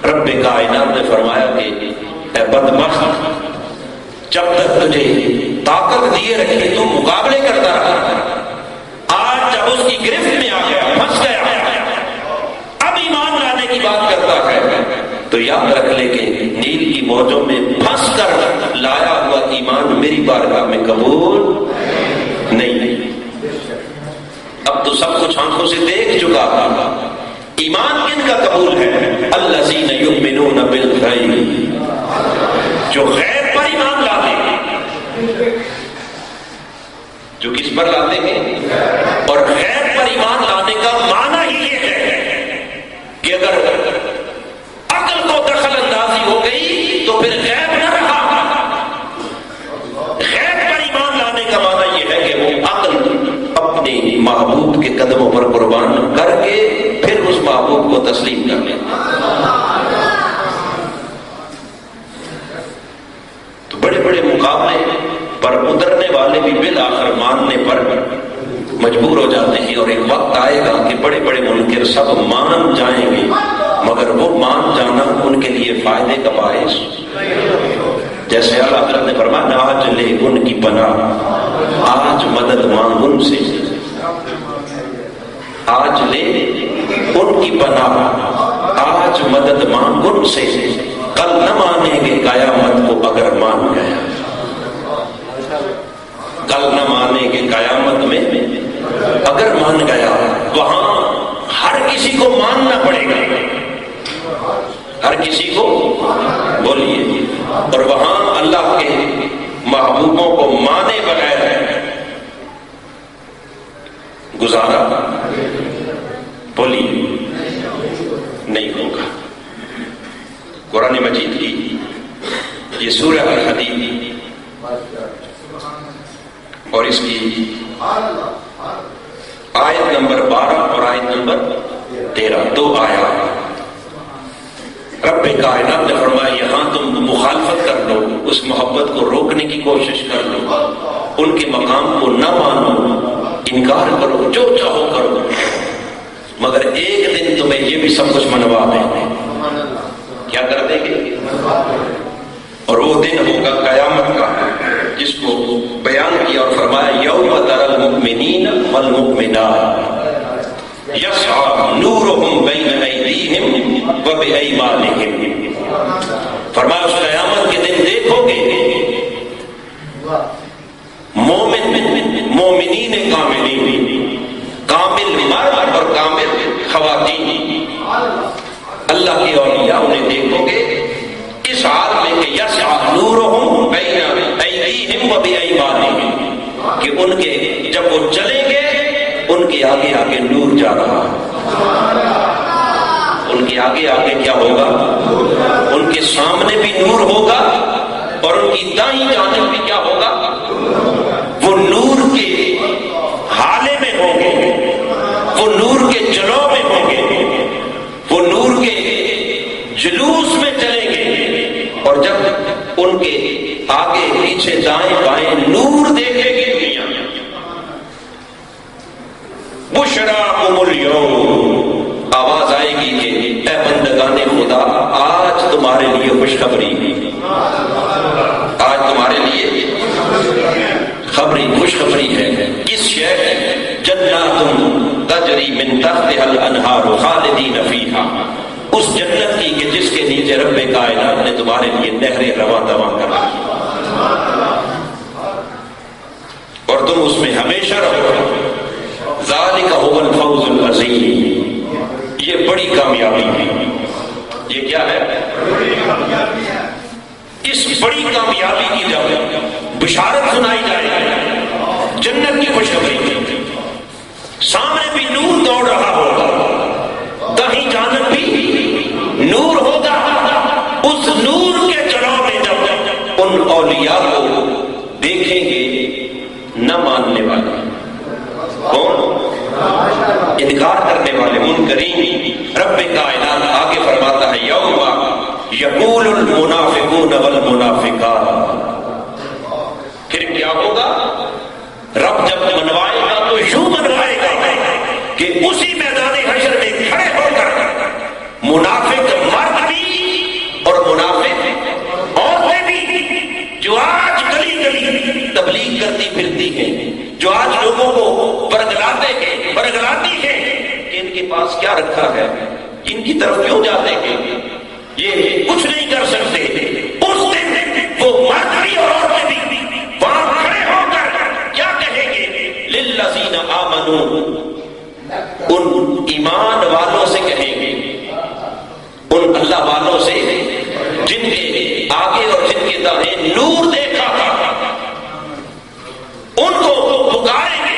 رب کائنات نے فرمایا کہ اے بدبخت، جب تک تجھے طاقت دیے رکھی تو مقابلے کرتا رہا، آج جب اس کی گرفت میں آ گیا، پھنس گیا، اب ایمان لانے کی بات کرتا ہے، تو یاد رکھ لے کہ نیل کی موجوں میں پھنس کر لایا ہوا ایمان میری بارگاہ میں قبول نہیں۔ اب تو سب کچھ آنکھوں سے دیکھ چکا، ایمان کن کا قبول ہے؟ الذین یؤمنون بالغیب، جو غیب پر ایمان لاتے ہیں، جو کس پر لاتے ہیں؟ اور غیب پر ایمان لانے کا معنی ہی یہ ہے کہ اگر عقل کو دخل اندازی ہو گئی تو پھر غیب نہ رہا۔ غیب پر ایمان لانے کا معنی یہ ہے کہ وہ عقل اپنے محبوب کے قدموں پر قربان کر کے پھر اس محبوب کو تسلیم کر لے۔ تو بڑے بڑے مقابلے پر اترنے والے بھی بالآخر ماننے پر مجبور ہو جاتے ہیں، اور ایک وقت آئے گا کہ بڑے بڑے منکر سب مان جائیں گے، مگر وہ مان جانا ان کے لیے فائدے کا باعث، جیسے اللہ تعالیٰ نے فرمایا آج لے ان کی پناہ، آج مدد مانگ ان سے، آج لے ان کی پناہ، آج مدد مانگ ان سے، کل نہ مانیں گے قیامت کو اگر مان گیا، کل نہ مانیں گے قیامت میں اگر مان گیا۔ وہاں ہر کسی کو ماننا پڑے گا، ہر کسی کو، بولیے، اور وہاں اللہ کے محبوبوں کو مانے بغیر گزارا بولیے نہیں ہوگا. قرآن مجید کی یہ سورہ الحدید اور اس کی آیت نمبر 12 اور آیت نمبر 13 دو آیات. رب کائنات نے فرمایا یہاں تم مخالفت کر لو، اس محبت کو روکنے کی کوشش کر لو، ان کے مقام کو نہ مانو، انکار کرو، جو چاہو کرو، مگر ایک دن تمہیں یہ بھی سب کچھ منوا دیں گے. کیا کر دیں گے؟ اور وہ دن ہوگا قیامت کا، جس کو بیان کیا اور فرمایا یوم تری المؤمنین والمؤمنات یسعی نورہم بین ایدیہم وبایمانہم. فرمایا اس قیامت کے دن دیکھو گے مومنین کاملین، کامل مرد اور کامل خواتین، اللہ کے اولیاء انہیں دیکھو گے اس حال میں کہ یسعی نورہم بین ایدیہم وبایمانہم، کہ ان کے جب وہ چلیں گے ان کے آگے آگے نور جا رہا ہے. ان کے آگے آگے کیا ہوگا؟ ان کے سامنے بھی نور ہوگا اور ان کی دائیں جانب بھی کیا ہوگا؟ وہ نور کے حالے میں ہوں گے، وہ نور کے جلو میں ہوں گے، وہ نور کے جلوس میں چلیں گے. اور جب ان کے آگے پیچھے دائیں بائیں نور دیکھیں گے دنیا میں، بشراکم الیوم، آواز آئے گی کہ اے بندگان خدا آج تمہارے لیے خوشخبری، آج تمہارے لیے خوشخبری ہے. کس شے کی؟ جنات تجری من تحتها الانہار خالدین فیہا، اس جنت کی کہ جس کے نیچے رب کائنات نے تمہارے لیے نہریں رواں دواں کر رکھی اور تم اس میں ہمیشہ رہو. ذالک هو الفوز العظیم، یہ بڑی کامیابی ہے. یہ کیا ہے؟ اس بڑی کامیابی کی جب بشارت سنائی جائے، جنت کی خوشخبری کی، سامنے بھی نور دوڑ رہا ہوگا، دائیں جانب بھی نور ہوگا. اس نور کے جڑوں میں جب ان اولیاء کو دیکھیں گے نہ ماننے والے، کون؟ انکار کرنے والے، منکرین. رب کائنات آگے فرماتا ہے یوم یقول المنافقون والمنافقات، پھر کیا ہوگا؟ رب جب منوائے گا تو یوں منوائے گا کہ اسی میدان حشر میں کھڑے ہو کر منافق مرد بھی اور منافق عورتیں بھی، جو آج گلی گلی تبلیغ کرتی پھرتی ہیں، جو آج لوگوں کو برگلاتی ہیں کہ ان کے پاس کیا رکھا ہے، ان کی طرف کیوں جاتے ہیں، یہ کچھ نہیں کر سکتے. اس دن وہ مرد بھی اور عورتیں بھی وہاں کھڑے ہو کر کیا کہیں گے؟ للذین آمنوا، ان ایمان والوں سے کہیں گے، ان اللہ والوں سے جن کے آگے اور جن کے دائیں نور دیکھا تھا، ان کو پکاریں گے.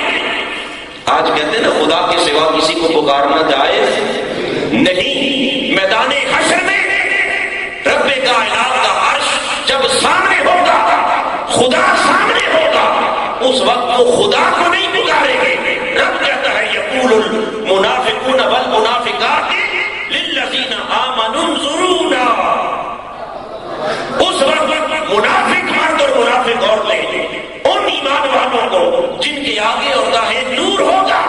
آج کہتے ہیں نا خدا کے سوا کسی کو پکارنا جائز نہیں. میدان حشر میں رب کائنات کا عرش جب سامنے ہوگا، خدا سامنے ہوگا، اس وقت وہ خدا کو نہیں پکاریں گے. رب کہتا ہے یقول المنافقون والمنافقات للذین آمنوا انظرونا، اس وقت منافق مرد اور منافق عورتیں ان ایمان والوں کو جن کے آگے اور دائیں نور ہوگا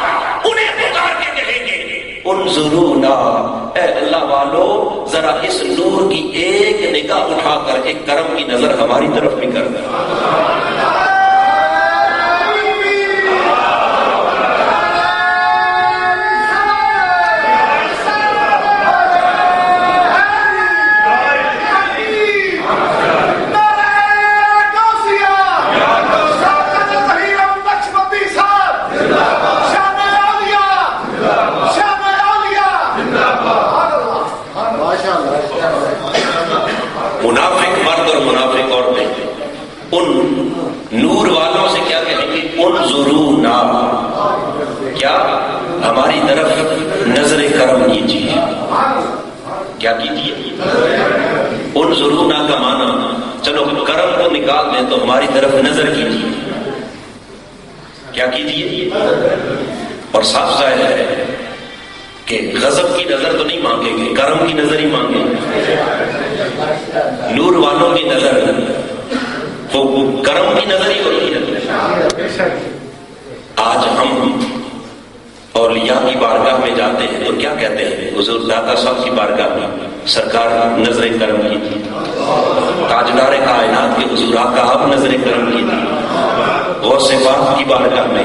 انہیں پکار کے کہیں گے انظرونا، اے اللہ والو ذرا اس نور کی ایک نگاہ اٹھا کر ایک کرم کی نظر ہماری طرف بھی کر دیں. ہماری طرف نظر کیجیے. کیا کیجیے؟ اور صاف ظاہر ہے کہ غضب کی نظر تو نہیں مانگیں گے، کرم کی نظر ہی مانگیں گے. نور والوں کی نظر وہ کرم کی نظر ہی ہوتی ہے. آج ہم اولیاء کی بارگاہ میں جاتے ہیں تو کیا کہتے ہیں؟ حضور داتا صاحب کی بارگاہ میں سرکار نظر کرم کی تھی. تاجدار کائنات کے حضور آقا آپ نظر کرم کی تھی. غوث پاک کی بارگاہ میں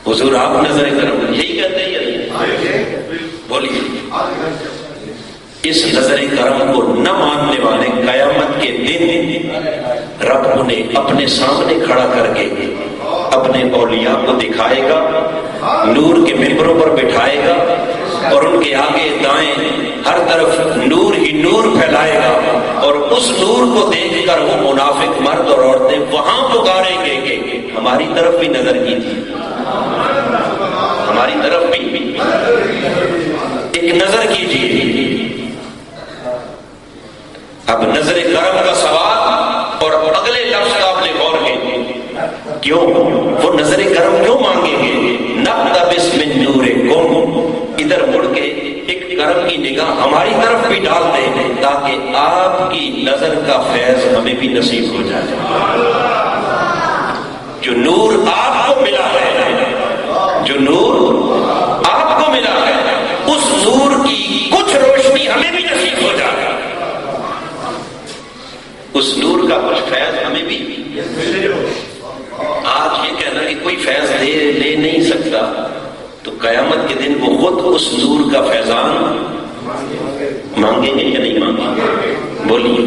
حضور آپ نظر کرم، یہی کہتے ہیں. بولیے، اس نظر کرم کو نہ ماننے والے قیامت کے دن رب انہیں اپنے سامنے کھڑا کر کے اپنے اولیاء کو دکھائے گا، نور کے ممبروں پر بٹھائے گا اور ان کے آگے دائیں ہر طرف نور ہی نور پھیلائے گا. اور اس نور کو دیکھ کر وہ منافق مرد اور عورتیں وہاں پکاریں گے کہ ہماری طرف بھی نظر کیجیے، ہماری طرف بھی ایک نظر کیجیے. اب نظر کرم کا سوال اور اگلے لفظ کا آپ نے غور کیجیے. کیوں وہ نظر کرم کیوں مانگیں گے؟ نقتبس من نورکم، ادھر مڑ کے ایک کرم کی نگاہ ہماری طرف بھی ڈال دیں تاکہ آپ کی نظر کا فیض ہمیں بھی نصیب ہو جائے. جو نور آپ کو ملا ہے، جو نور آپ کو ملا ہے، اس نور کی کچھ روشنی ہمیں بھی نصیب ہو جائے، اس نور کا کچھ فیض ہمیں بھی. آج یہ کہنا کہ کوئی فیض لے نہیں سکتا تو قیامت کے دن وہ خود اس نور کا فیضان مانگیں گے یا نہیں مانگیں گے؟ بولیے.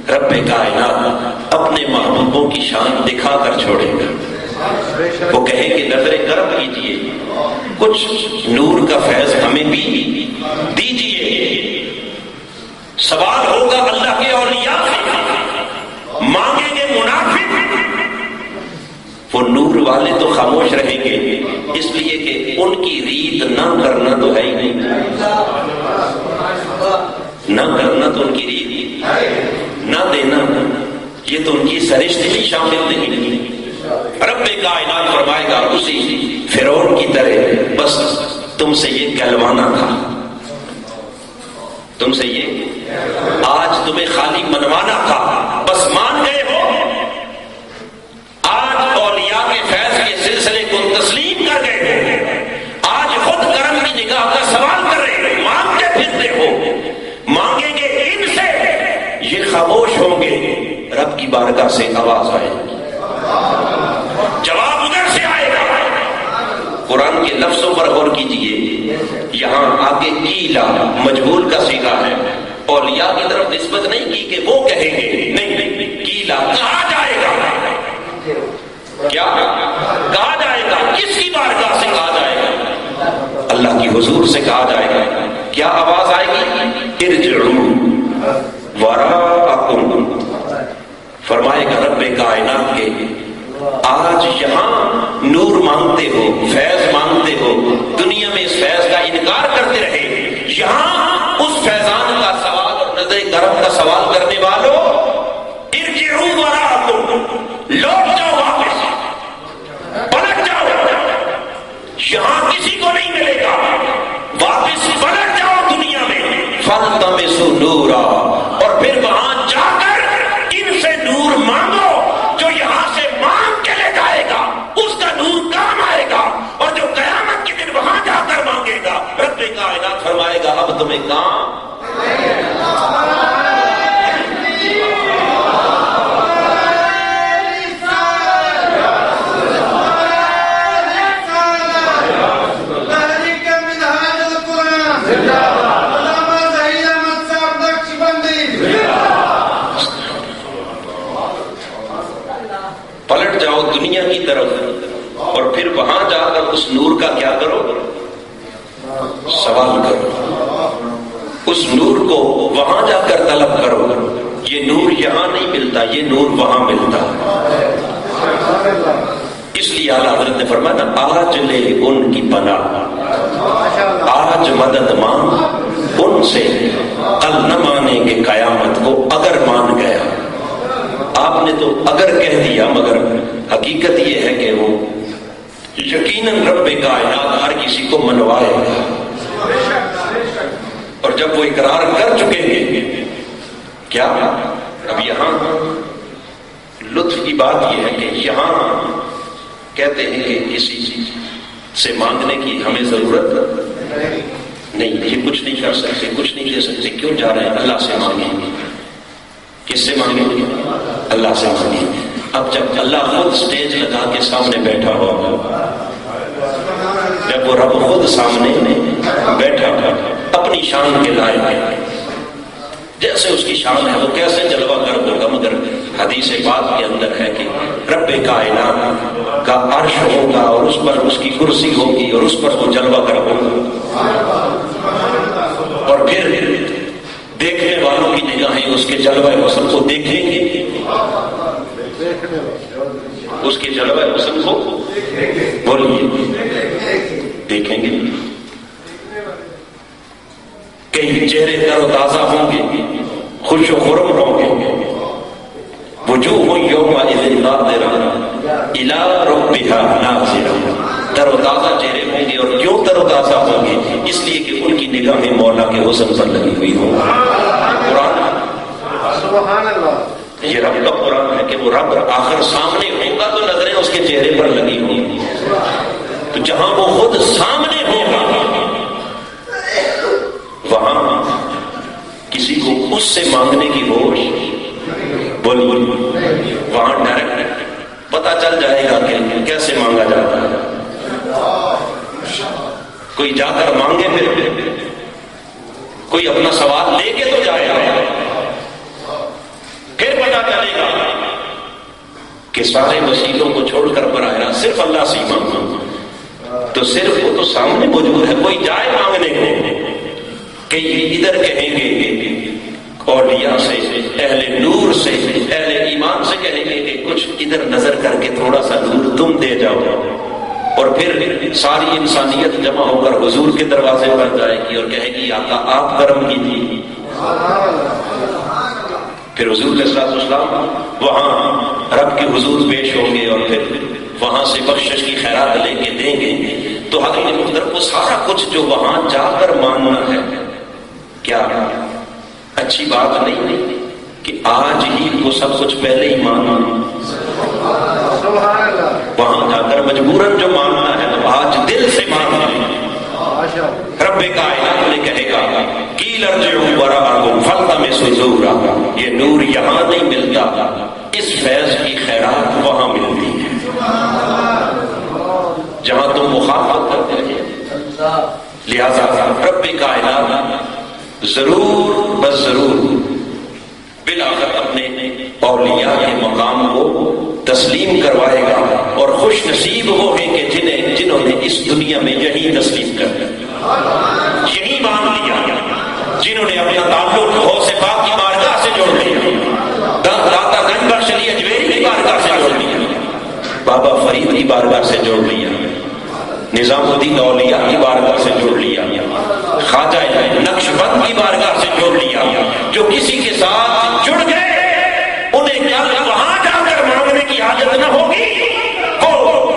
رب کائنات اپنے محبوبوں کی شان دکھا کر چھوڑے گا. وہ کہیں کہ نظر کرم کیجیے، کچھ نور کا فیض ہمیں بھی دیجیے. سوال ہوگا اللہ کے اولیاء سے، مانگیں گے منافق. وہ نور والے تو خاموش رہیں گے اس لیے کہ ان کی ریت نہ کرنا تو ہے ہی نہیں. نہ کرنا تو ان کی ریت، نہ دینا یہ تو ان کی سرشت بھی شامل نہیں. رب کائنات فرمائے گا اسی فرعون کی طرح بس تم سے یہ کہلوانا تھا، تم سے یہ آج تمہیں خالی منوانا تھا، بس مان گئے ہو. آج اولیاء کے فیض کے سلسلے کو تسلیم کر گئے ہو. آج خود کرم کی نگاہ کا سوال کر رہے ہو، مانگتے پھرتے ہو. مانگیں گے ان سے، یہ خاموش ہوں گے. رب کی بارگاہ سے آواز آئے گی، جواب ادھر سے آئے گا. قرآن کے لفظوں پر غور کیجئے. یہاں آگے کیلا مجہول کا صیغہ ہے. اولیاء کی طرف نسبت نہیں کی کہ وہ کہیں گے، نہیں، کیلا کہا جائے گا. کیا کہا جائے گا؟ کس کی بارگاہ سے کہا جائے گا؟ اللہ کی حضور سے کہا جائے گا. کیا آواز آئے گی؟ ارجعوا وراءکم. فرمائے گا رب کائنات کے آج یہاں نور مانگتے ہو، فیض مانگتے ہو، دنیا میں اس فیض کا انکار کرتے رہے. یہاں اس فیضان کا سوال اور نظر کرم کا سوال کرنے والوں، ارجعوا وراءکم، لوٹ جاؤ، واپس پلٹ جاؤ. یہاں کسی کو نہیں ملے گا، واپس پلٹ جاؤ دنیا میں. فالتمسوا نورا، اور پھر وہاں جا کر ان سے نور مانگو جو یہاں سے مانگ کے لے جائے گا. اس کا نور کام آئے گا، اور جو قیامت کے دن وہاں جا کر مانگے گا رب کائنات فرمائے گا اب تمہیں کام. پلٹ جاؤ دنیا کی طرف اور پھر وہاں جا کر اس نور کا کیا کرو؟ سوال کرو. اس نور کو وہاں جا کر طلب کرو. یہ نور یہاں نہیں ملتا، یہ نور وہاں ملتا. اس لیے اعلیٰ حضرت نے فرمایا آج لے ان کی پناہ، آج مدد مانگ ان سے، کل نہ مانیں گے قیامت کو اگر مان گیا. آپ نے تو اگر کہہ دیا، مگر حقیقت یہ ہے کہ وہ یقیناً رب کائنات ہر کسی کو منوائے گا، اور جب وہ اقرار کر چکے ہیں کیا، اب یہاں لطف کی بات یہ ہے کہ یہاں کہتے ہیں کہ کسی چیز سے مانگنے کی ہمیں ضرورت نہیں، یہ کچھ نہیں کر سکتے، کچھ نہیں دے سکتے، کیوں جا رہے ہیں؟ اللہ سے مانگیں گے۔ کس سے مانگیں گے؟ اللہ سے مانگیں گے۔ اب جب اللہ خود سٹیج لگا کے سامنے بیٹھا ہو، جب وہ رب خود سامنے بیٹھا اپنی شان کے لائق جیسے اس کی شان ہے وہ کیسے جلوہ گر ہوگا، مگر حدیث پاک کے اندر ہے کہ رب کائنات کا عرش ہوگا اور اس پر اس کی کرسی ہوگی اور اس پر وہ جلوہ گر ہوگا، اور پھر دیکھنے والوں کی نگاہیں اس کے جلوہ حسن کو دیکھیں گے، اس کے جلوہ حسن کو بولیے دیکھیں گے، کئی چہرے تر و تازہ ہوں گے، خوش و خرم ہوں گے، وجوہ یومئذ ناظرہ الی ربہا ناظرہ، تر و تازہ چہرے ہوں گے، اور کیوں تر و تازہ ہوں گے؟ اس لیے کہ ان کی نگاہیں مولا کے حسن پر لگی ہوئی ہوں۔ قرآن سبحان اللہ، یہ رب کا قرآن ہے کہ وہ رب آخر سامنے ہوگا تو نظریں اس کے چہرے پر لگی ہوں گی، تو جہاں وہ خود سامنے ہوگا وہاں کسی کو اس سے مانگنے کی ہوش بولی، وہاں ڈائریکٹ پتہ چل جائے گا کہ کیسے مانگا جاتا ہے۔ کوئی جا کر مانگے کوئی اپنا سوال لے کے تو جائے گا، پھر پتہ چلے گا کہ سارے وسیلوں کو چھوڑ کر براہ راست صرف اللہ سے ہی مانگنا، تو صرف وہ تو سامنے موجود ہے، کوئی جائے مانگنے کو کہ ادھر کہیں گے اولیاء سے، اہل نور سے، اہل ایمان سے کہیں گے کہ کچھ ادھر نظر کر کے تھوڑا سا نور تم دے جاؤ، اور پھر ساری انسانیت جمع ہو کر حضور کے دروازے پر جائے گی اور کہے گی آقا آپ کرم کیجیے، پھر حضور علیہ الصلوۃ والسلام وہاں رب کے حضور پیش ہوں گے اور پھر وہاں سے بخشش کی خیرات لے کے دیں گے، تو حضرت محترم کو سارا کچھ جو وہاں جا کر مانگنا ہے، کیا اچھی بات نہیں کہ آج ہی وہ سب کچھ پہلے ہی مانگنا، وہاں جا کر مجبوراً جو مانگنا ہے تو آج دل سے مانگنا۔ رب کائنات نے کہے گا قیل ارجعوا وراءکم فالتمسوا نورا، یہ نور یہاں نہیں ملتا، اس فیض کی خیرات وہاں ملتی ہے جہاں تم مخالفت کرتے ہیں۔ لہذا رب کائنات ضرور بس ضرور بالآخر اپنے اولیاء کے مقام کو تسلیم کروائے گا، اور خوش نصیب وہ ہیں کہ جنہوں نے اس دنیا میں یہی تسلیم کر دیا، یہی مان لیا، جنہوں نے اپنا تعلق غوث پاک کی بارگاہ سے جوڑ دیا، داتا گنج بخش علی اجمیری کی بارگاہ سے جوڑ دیا، بابا فرید کی بارگاہ سے جوڑ لیا، نظام الدین اولیاء کی بارگاہ سے جوڑ لیا، خواجہ نقش بند کی بارگاہ سے جوڑ لیا۔ جو کسی کے ساتھ جڑ گئے انہیں کل وہاں جا کر مانگنے کی حاجت نہ ہوگی، وہ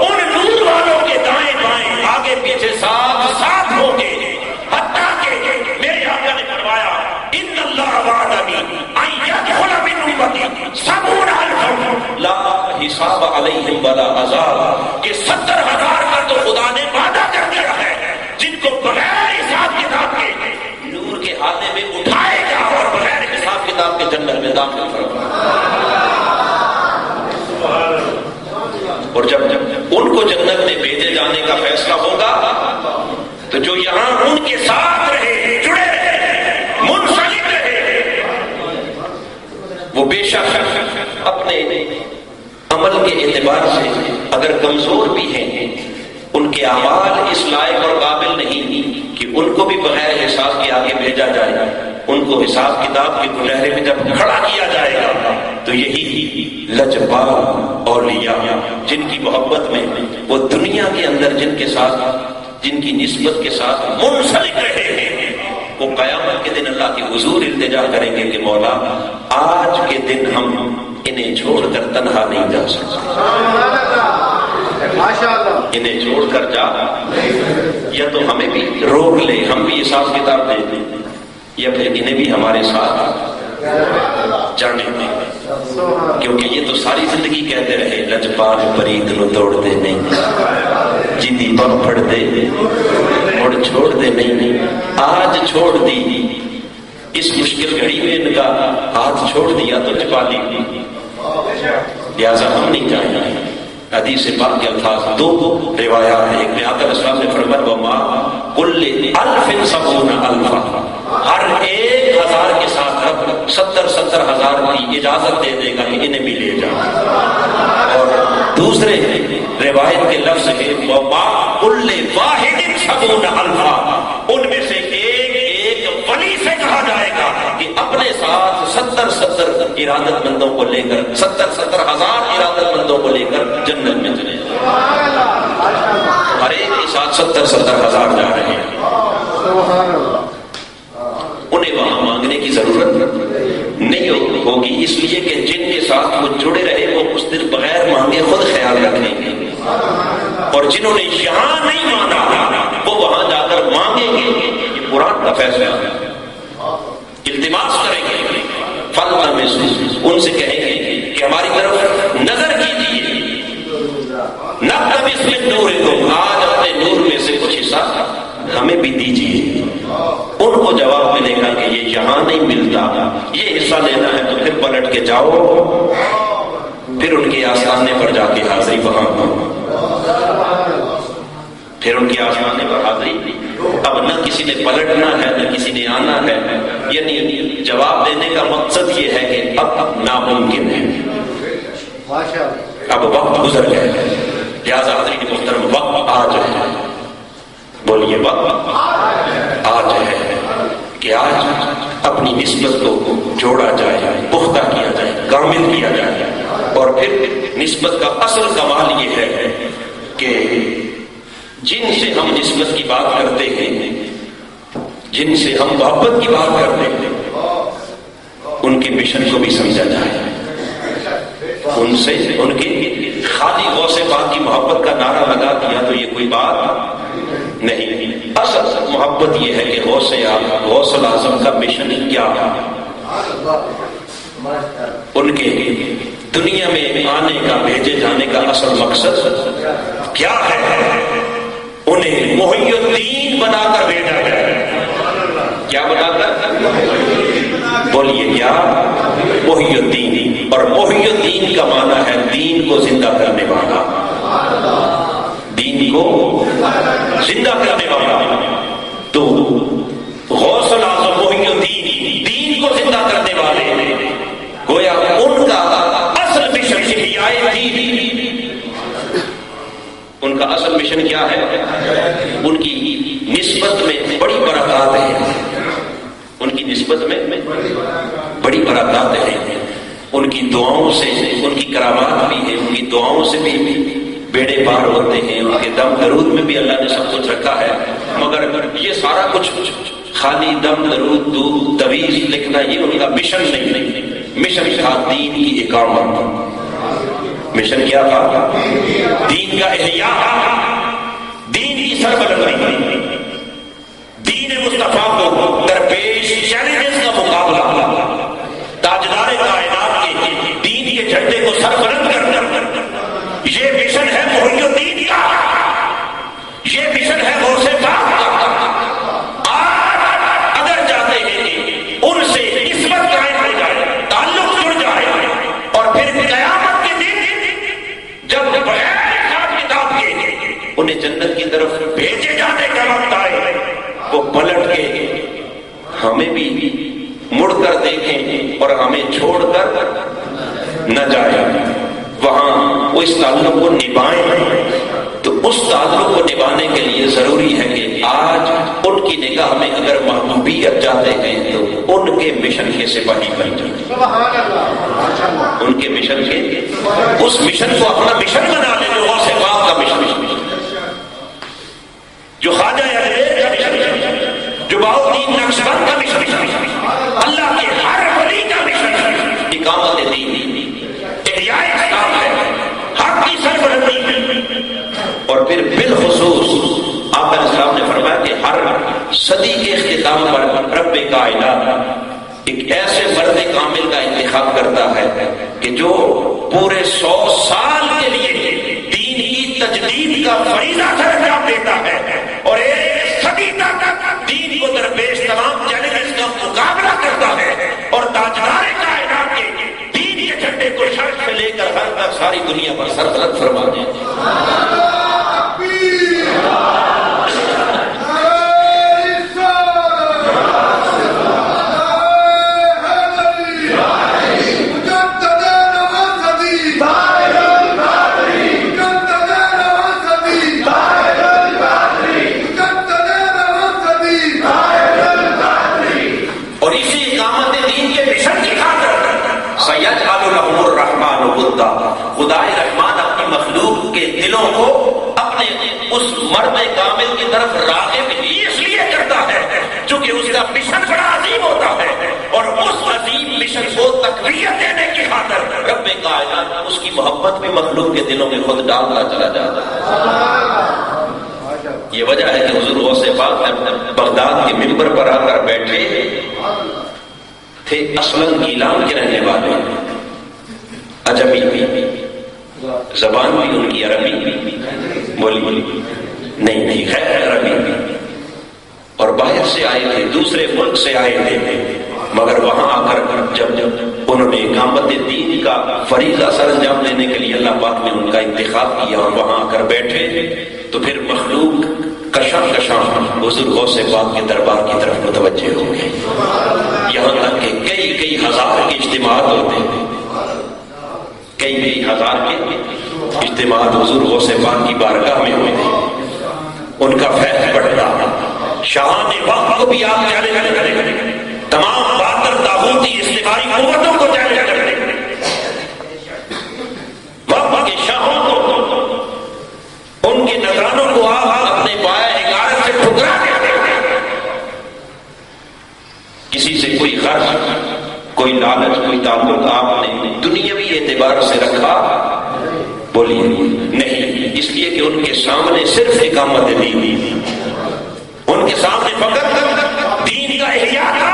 ان نور والوں کے دائیں بائیں آگے پیچھے ساتھ ساتھ ہوں گے، حتیٰ کہ میرے آقا نے فرمایا ان اللہ وعدنی ان یدخل من امتی 70,000 لا حساب علیہم ولا عذاب، کہ 70,000 کا تو خدا نے وعدہ کر دیا ہے جن کو بغیر حساب کتاب کے نور کے ہاتھے میں اٹھائے گا اور بغیر حساب کتاب کے جنت میں داخل فرمائے، اور جب ان کو جنت میں بھیجے جانے کا فیصلہ ہوگا تو جو یہاں ان کے ساتھ رہے، جڑے رہے، منسلک رہے، وہ بے شک اپنے عمل کے اعتبار سے اگر کمزور بھی ہیں، ان کے اعمال اس لائق اور قابل نہیں کہ ان کو بھی بغیر حساب کے آگے بھیجا جائے، ان کو حساب کتاب کے کنہرے میں جب کھڑا کیا جائے گا تو یہی لجپال اولیاء جن کی محبت میں وہ دنیا کے اندر جن کے ساتھ، جن کی نسبت کے ساتھ منسلک رہے ہیں، وہ قیامت کے دن اللہ کے حضور التجا کریں گے کہ مولا آج کے دن ہم انہیں چھوڑ کر تنہا نہیں جا سکتا، انہیں چھوڑ کر جا، یا تو ہمیں بھی روک لے، ہم بھی حساب کتاب دے دیں، یا پھر انہیں بھی ہمارے ساتھ جانے دیں، کیونکہ یہ تو ساری زندگی کہتے رہے لجپال پریت نو توڑ دے نہیں، جیدی بگ پڑ دے اور چھوڑ دے نہیں، آج چھوڑ دی، اس مشکل گھڑی میں ان کا ہاتھ چھوڑ دیا تو چپالی، لہذا ہم نہیں جائیں گے۔ حدیث پاک کے الفاظ دو روایات ہیں، ایک میں آقا علیہ السلام نے فرمایا وما کل الف سبعون الفا، ہر 1000 کے ساتھ رب 70,000 کی اجازت دے دے گا کہ انہیں بھی لے جاؤ، اور دوسرے روایت کے لفظ ہے وما کل واحد سبعون الفا، ان میں سے ایک ولی سے کہا جائے گا کہ اپنے ساتھ 70 ارادت مندوں کو لے کر 70,000 ارادت مندوں کو لے کر جنت میں چلے جائیں، ہر ایک کے ساتھ 70,000 جا رہے ہیں، انہیں وہاں مانگنے کی ضرورت نہیں ہوگی، اس لیے کہ جن کے ساتھ وہ جڑے رہے وہ اس دن بغیر مانگے خود خیال رکھیں گے، اور جنہوں نے یہاں نہیں مانا وہ وہاں جا کر مانگیں گے، یہ قرآن کا فیصلہ ہے، التماس کریں گے، فالتمسوا، ان سے کہیں گے کہ ہماری طرف نظر کیجیے، نقتبس من نورکم، آج اپنے نور میں سے کچھ حصہ ہمیں بھی دیجیے، ان کو جواب ملے گا کہ یہ یہاں نہیں ملتا، یہ حصہ لینا ہے تو پھر پلٹ کے جاؤ، پھر ان کے آستانے پر جا کے حاضری وہاں، پھر ان کے آستانے پر حاضری، اب نہ کسی نے پلٹنا ہے نہ کسی نے آنا ہے، یعنی جواب دینے کا مقصد یہ ہے کہ اب ناممکن ہے، اب وقت گزر گیا ہے، لہٰذا حضرت محترم وقت آج ہے، بولیے وقت آج ہے کہ آج اپنی نسبت کو جوڑا جائے، پختہ کیا جائے، کامل کیا جائے، اور پھر نسبت کا اصل کمال یہ ہے کہ جن سے ہم نسبت کی بات کرتے ہیں، جن سے ہم محبت کی بات کرتے ہیں، ان کے مشن کو بھی سمجھا جائے، ان سے ان کی خالی غوث پاک کی محبت کا نعرہ لگا دیا تو یہ کوئی بات نہیں، اصل محبت یہ ہے کہ غوث اعظم کا مشن کیا ہے، ان کے دنیا میں آنے کا، بھیجے جانے کا اصل مقصد کیا ہے، انہیں محی الدین بنا کر بھیجا گیا، کیا بنا کر، بولیے کیا، محی الدین، اور محی الدین کا معنی ہے دین کو زندہ کرنے والا، دین کو زندہ کرنے والا، تو غوث الاعظم محی الدین دین کو زندہ کرنے والے، گویا ان کا اصل مشن احیاء الدین، ان کا اصل مشن کیا ہے، ان کی نسبت میں بڑی برکات ہے، ان کی نسبت میں بڑی برکات ہے، ان کی دعاؤں سے، ان کی کرامات بھی ہے، ان کی دعاؤں سے بھی بیڑے پار ہوتے ہیں، ان کے دم درود میں بھی اللہ نے سب کچھ رکھا ہے، مگر یہ سارا کچھ خالی دم درود دودھ تویز لکھنا یہ ان کا مشن نہیں، مشن تھا دین کی اقامت، مشن کیا تھا، دین کا احیاء، دین کی سربلندی، دین مصطفیٰ کو درپیش چیلنجز کا مقابلہ، تاجدار کائنات کے دین کے جھنڈے کو سربلند کرنا، یہ مشن ہے محی الدین کا، یہ مشن ہے غوث پاک کا۔ آج اگر چاہتے ہیں کہ ان سے نسبت قائم ہو جائے، تعلق جڑ جائے، اور پھر قیامت کے دن جب بغیر حساب کتاب کے انہیں جنت کی طرف بھیجے جانے کا وقت آئے، وہ پلٹ کے ہمیں بھی مڑ کر دیکھیں اور ہمیں چھوڑ کر نہ جائے، وہاں وہ اس تعلق کو نبھائیں، تو اس تعلق کو نبھانے کے لیے ضروری ہے کہ آج ان کی نگاہ میں اگر محبوبیت چاہتے ہیں تو ان کے مشن کے سپاہی بن جائیں، ان کے مشن کے، اس مشن کو اپنا مشن بنا لیں، جو غوث پاک کا مشن، جو خواجہ اجمیر کا مشن، جو بہاؤالدین نقشبند کا مشن، اللہ کے ہر ولی کا مشن، اقامت دین، پھر بالخصوص آپ علیہ السلام نے فرمایا کہ ہر صدی کے اختتام پر رب کائنات ایک ایسے مرد کامل کا انتخاب کرتا ہے کہ جو پورے 100 سال کے لیے دین کی تجدید کا فریضہ سر انجام دیتا ہے اور ایک صدی تک دین کو درپیش تمام چیلنجز کا مقابلہ کرتا ہے اور تاجدار کائنات کے دین کے جھنڈے کو شرط سے لے کر ہر تک ساری دنیا پر سلطنت فرما دے. خدائے رحمان اپنی مخلوق کے دلوں کو اپنے اس مرد کامل کی طرف راغب ہی اس لیے کرتا ہے چونکہ اس کا مشن بڑا عظیم ہوتا ہے اور اس عظیم مشن کو تقویت دینے کی خاطر رب کائنات اس کی محبت بھی مخلوق کے دلوں میں خود ڈالتا چلا جاتا ہے. یہ وجہ ہے کہ حضور غوث پاک بغداد کے ممبر پر آ کر بیٹھے تھے. اصلاً گیلان کے رہنے والے عجمی بھی زبان بھی ان کی عربی بولی نہیں تھی خیر عربی بھی اور باہر سے آئے تھے دوسرے ملک سے آئے تھے مگر وہاں آ کر جب انہوں نے اقامت دین کا فریضہ سر انجام دینے کے لیے اللہ پاک نے ان کا انتخاب کیا اور وہاں آ کر بیٹھے تو پھر مخلوق کشاں کشاں حضور غوث پاک کے دربار کی طرف متوجہ ہو گئے. یہاں تک کہ کئی ہزار کے اجتماعات ہوتے ہیں کئی ہزار کے اجتماعات حضور غوث پاک کی بارگاہ میں ہوئے تھے. ان کا فیض بڑھتا شاہان وقت کو بھی آپ چیلنج کریں تمام باطل طاغوتی اجتماعی قوتوں کو چیلنج کریں وقت کے شاہوں کو ان کے نگرانوں کو آپ اپنے پایا حکارت سے ٹھکرا دیتے ہیں. کسی سے کوئی غرض کوئی لالچ کوئی تعلق آپ نے دنیاوی اعتبار سے رکھا بولیے نہیں اس لیے کہ ان کے سامنے صرف اقامت دین ان کے سامنے فقط دین کا احیاء تھا.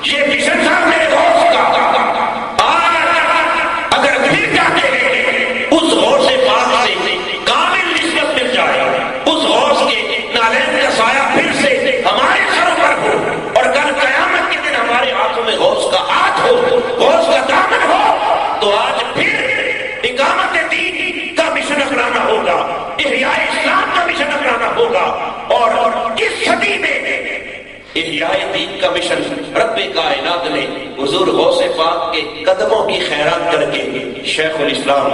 یہ مشن تھا میرے غوث کا. اگر پھر جاتے ہیں اس غوث پاک سے کامل نسبت مل جائے اس غوث کے نالین کا سایہ پھر سے ہمارے سروں پر ہو اور کل قیامت کے دن ہمارے ہاتھوں میں غوث کا ہاتھ ہو غوث کا دامن ہو تو آج پھر اقامت دین کا مشن اپنانا ہوگا احیاء اسلام کا مشن اپنانا ہوگا اور اس صدی میں احیاء دین کا مشن رب کائنات نے حضور غوث پاک کے قدموں کی خیرات کر کے شیخ الاسلام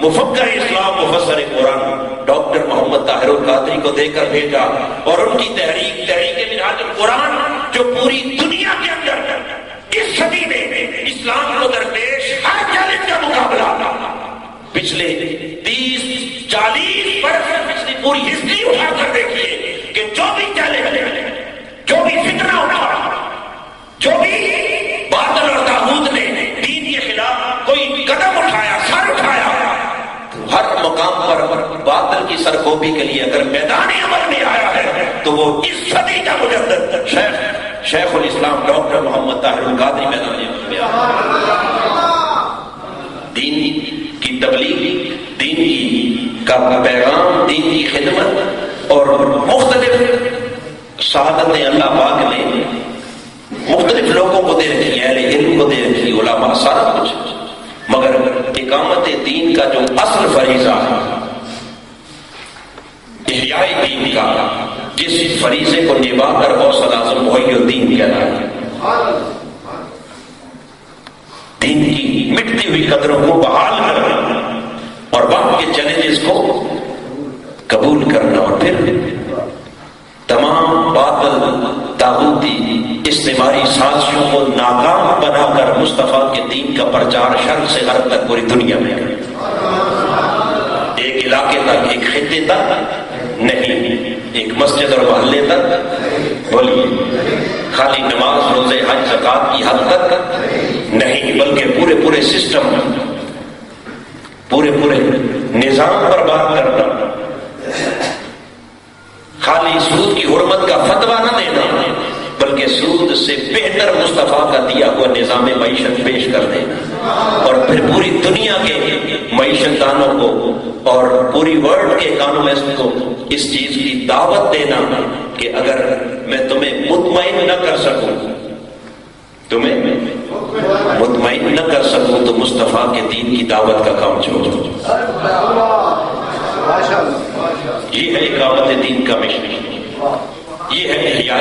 مفکر اسلام مفسر قرآن ڈاکٹر محمد طاہر القادری کو دے کر بھیجا اور ان کی تحریک منہاج القرآن جو پوری دنیا کے اندر اس صدی میں اسلام کو درپیش ہر چیلنج کا مقابلہ پچھلے 30-40 برس پچھلی پوری ہسٹری اٹھا کر دیکھیے کہ جو بھی چیلنج جو بھی فتنہ اٹھا جو بھی باطل اور طاغوت نے دین کے خلاف کوئی قدم اٹھایا سر اٹھایا تو ہر مقام پر باطل کی سرکوبی کے لیے اگر میدان عمل میں آیا ہے تو وہ اس صدی کا مجدد شیخ الاسلام ڈاکٹر محمد طاہر القادری میدان عمل میں آیا. دین کی تبلیغ دین کی کا پیغام دین کی خدمت اور مختلف سعادتیں اللہ پاک نے مختلف لوگوں کو دے رکھی اہل علم کو دے رکھی علماء سارا کچھ مگر اقامت دین کا جو اصل فریضہ ہے احیاء دین کا جس فریضے کو نبھا کر غوث اعظم محی الدین کہلاتا ہے دین کی مٹتی ہوئی قدروں کو بحال کرنا اور وقت کے چیلنجز کو قبول کرنا اور پھر تمام باطل طاغوتی استعماری سازشوں کو ناکام بنا کر مصطفیٰ کے دین کا پرچار شرق سے غرب تک پوری دنیا میں ایک علاقے تک ایک خطے تک نہیں ایک مسجد اور محلے تک بولیے خالی نماز روزے حج زکات کی حد تک نہیں بلکہ پورے سسٹم پورے نظام پر بات کرنا خالی سود کی حرمت کا فتویٰ نہ دینا، بلکہ سود سے بہتر مصطفیٰ کا دیا ہوا نظام معیشت پیش کر دینا، اور پھر پوری دنیا کے معیشت دانوں کو اور پوری ورلڈ کے اکانومسٹ کو اس چیز کی دعوت دینا کہ اگر میں تمہیں مطمئن نہ کر سکوں، تو مصطفیٰ کے دین کی دعوت کا کام چھوڑو۔ یہ ہے اقامت دین کا مشن، یہ ہے احیاء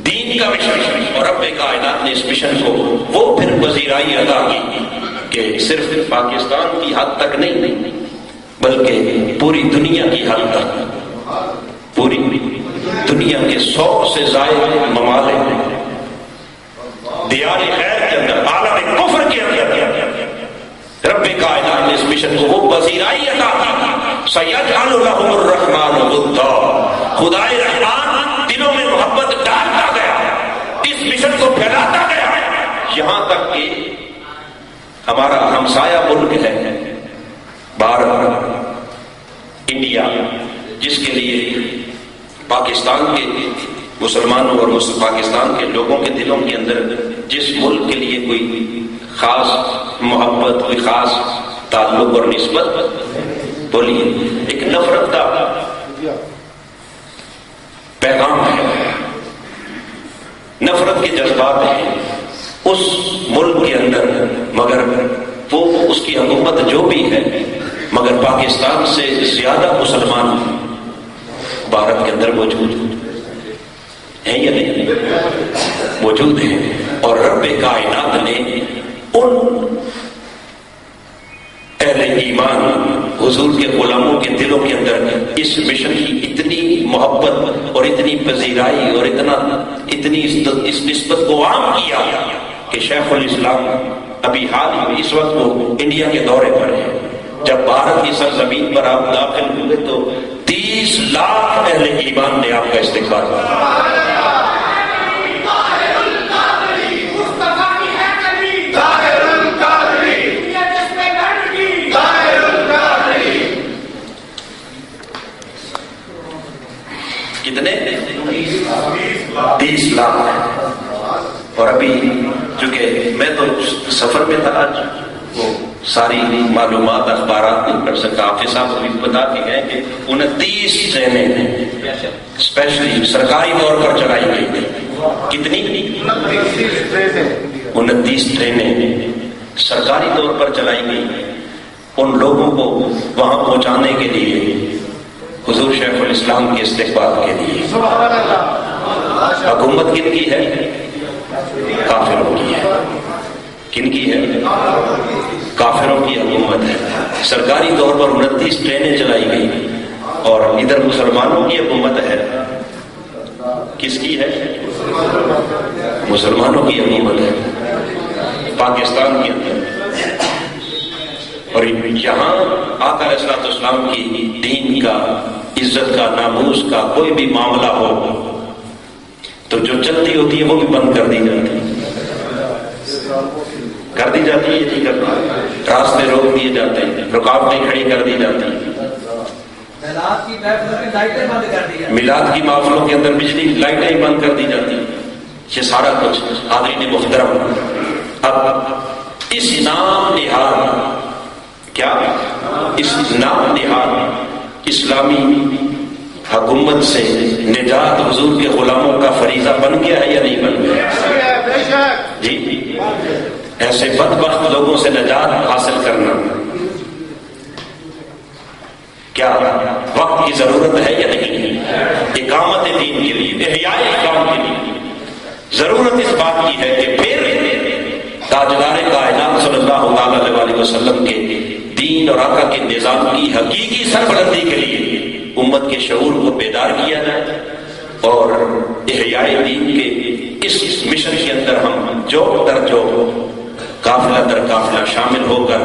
دین کا مشن، اور رب کائنات نے اس مشن کو وہ پھر پذیرائی عطا کی کہ صرف پاکستان کی حد تک نہیں بلکہ پوری دنیا کی حد تک، پوری دنیا کے 100 سے زائد ممالک دیار خیر کے اندر، عالم کفر کے اندر رب کائنات نے اس مشن کو وہ پذیرائی عطا کی۔ سیجعل لهم الرحمن ودا، خدائے رحمان دلوں میں محبت ڈالتا گیا، اس مشن کو پھیلاتا گیا، یہاں تک کہ ہمارا ہمسایہ ملک ہے بھارت، انڈیا، جس کے لیے پاکستان کے مسلمانوں اور پاکستان کے لوگوں کے دلوں کے اندر جس ملک کے لیے کوئی خاص محبت، کوئی خاص تعلق اور نسبت، بولیے ایک نفرت کا پیغام ہے، نفرت کے جذبات ہیں اس ملک کے اندر، مگر وہ اس کی حکومت جو بھی ہے، مگر پاکستان سے زیادہ مسلمان بھارت کے اندر موجود ہیں یا نہیں؟ موجود ہیں، اور رب کائنات نے ان اہل ایمان حضور کے غلاموں کے دلوں کے اندر اس مشن کی اتنی محبت اور اتنی پذیرائی اور اتنی اس نسبت کو عام کیا کہ شیخ الاسلام ابھی حال ہی اس وقت وہ انڈیا کے دورے پر ہے، جب بھارت کی سرزمین پر آپ داخل ہوئے تو 30 لاکھ اہل ایمان نے آپ کا استقبال کیا۔ کتنے؟ 30 لاکھ۔ اور ابھی چونکہ میں تو سفر میں تھا آج، وہ ساری معلومات اخبارات نہیں پڑھ سکا، حافظ صاحب بھی بتا کے گئے کہ 29 ٹرینیں اسپیشلی سرکاری طور پر چلائی گئی تھی۔ کتنی؟ 29 ٹرینیں سرکاری طور پر چلائی گئی ان لوگوں کو وہاں پہنچانے کے لیے، حضور شیخ الاسلام کے استقبال کے لیے۔ حکومت کن کی ہے؟ کافروں کی ہے۔ کن کی ہے؟ کافروں کی حکومت ہے۔ سرکاری طور پر 29 ٹرینیں چلائی گئی، اور ادھر مسلمانوں کی حکومت ہے۔ کس کی ہے؟ مسلمانوں کی حکومت ہے پاکستان کے اندر۔ اور یہاں آقا علیہ الصلوۃ والسلام کی دین کا، عزت کا، ناموس کا کوئی بھی معاملہ ہو تو جو چلتی ہوتی ہے وہ بھی بند کر دی جاتی ہے، کر دی جاتی ہے، نہیں کرتی، راستے روک دیے جاتے ہیں، رکاوٹیں کھڑی کر دی جاتی ہیں، میلاد کی محفلوں کے اندر بجلی لائٹیں بند کر دی جاتی ہیں، یہ سارا کچھ حاضرین محترم۔ اب اس نام نہاد، کیا اس نام نہاد اسلامی حکومت سے نجات حضور کے غلاموں کا فریضہ بن گیا ہے یا نہیں بن گیا؟ جی، ایسے بدبخت لوگوں سے نجات حاصل کرنا کیا وقت کی ضرورت ہے یا نہیں؟ اقامت دین کے لیے، احیاء اسلام کے لیے ضرورت اس بات کی ہے کہ پھر تاجدار کائنات صلی اللہ علیہ وسلم کے دین اور آقا کے نظام کی حقیقی سربلندی کے لیے امت کے شعور کو بیدار کیا جائے، اور احیاء دین کے اس مشن کے اندر ہم جو در جو قافلہ در قافلہ شامل ہو کر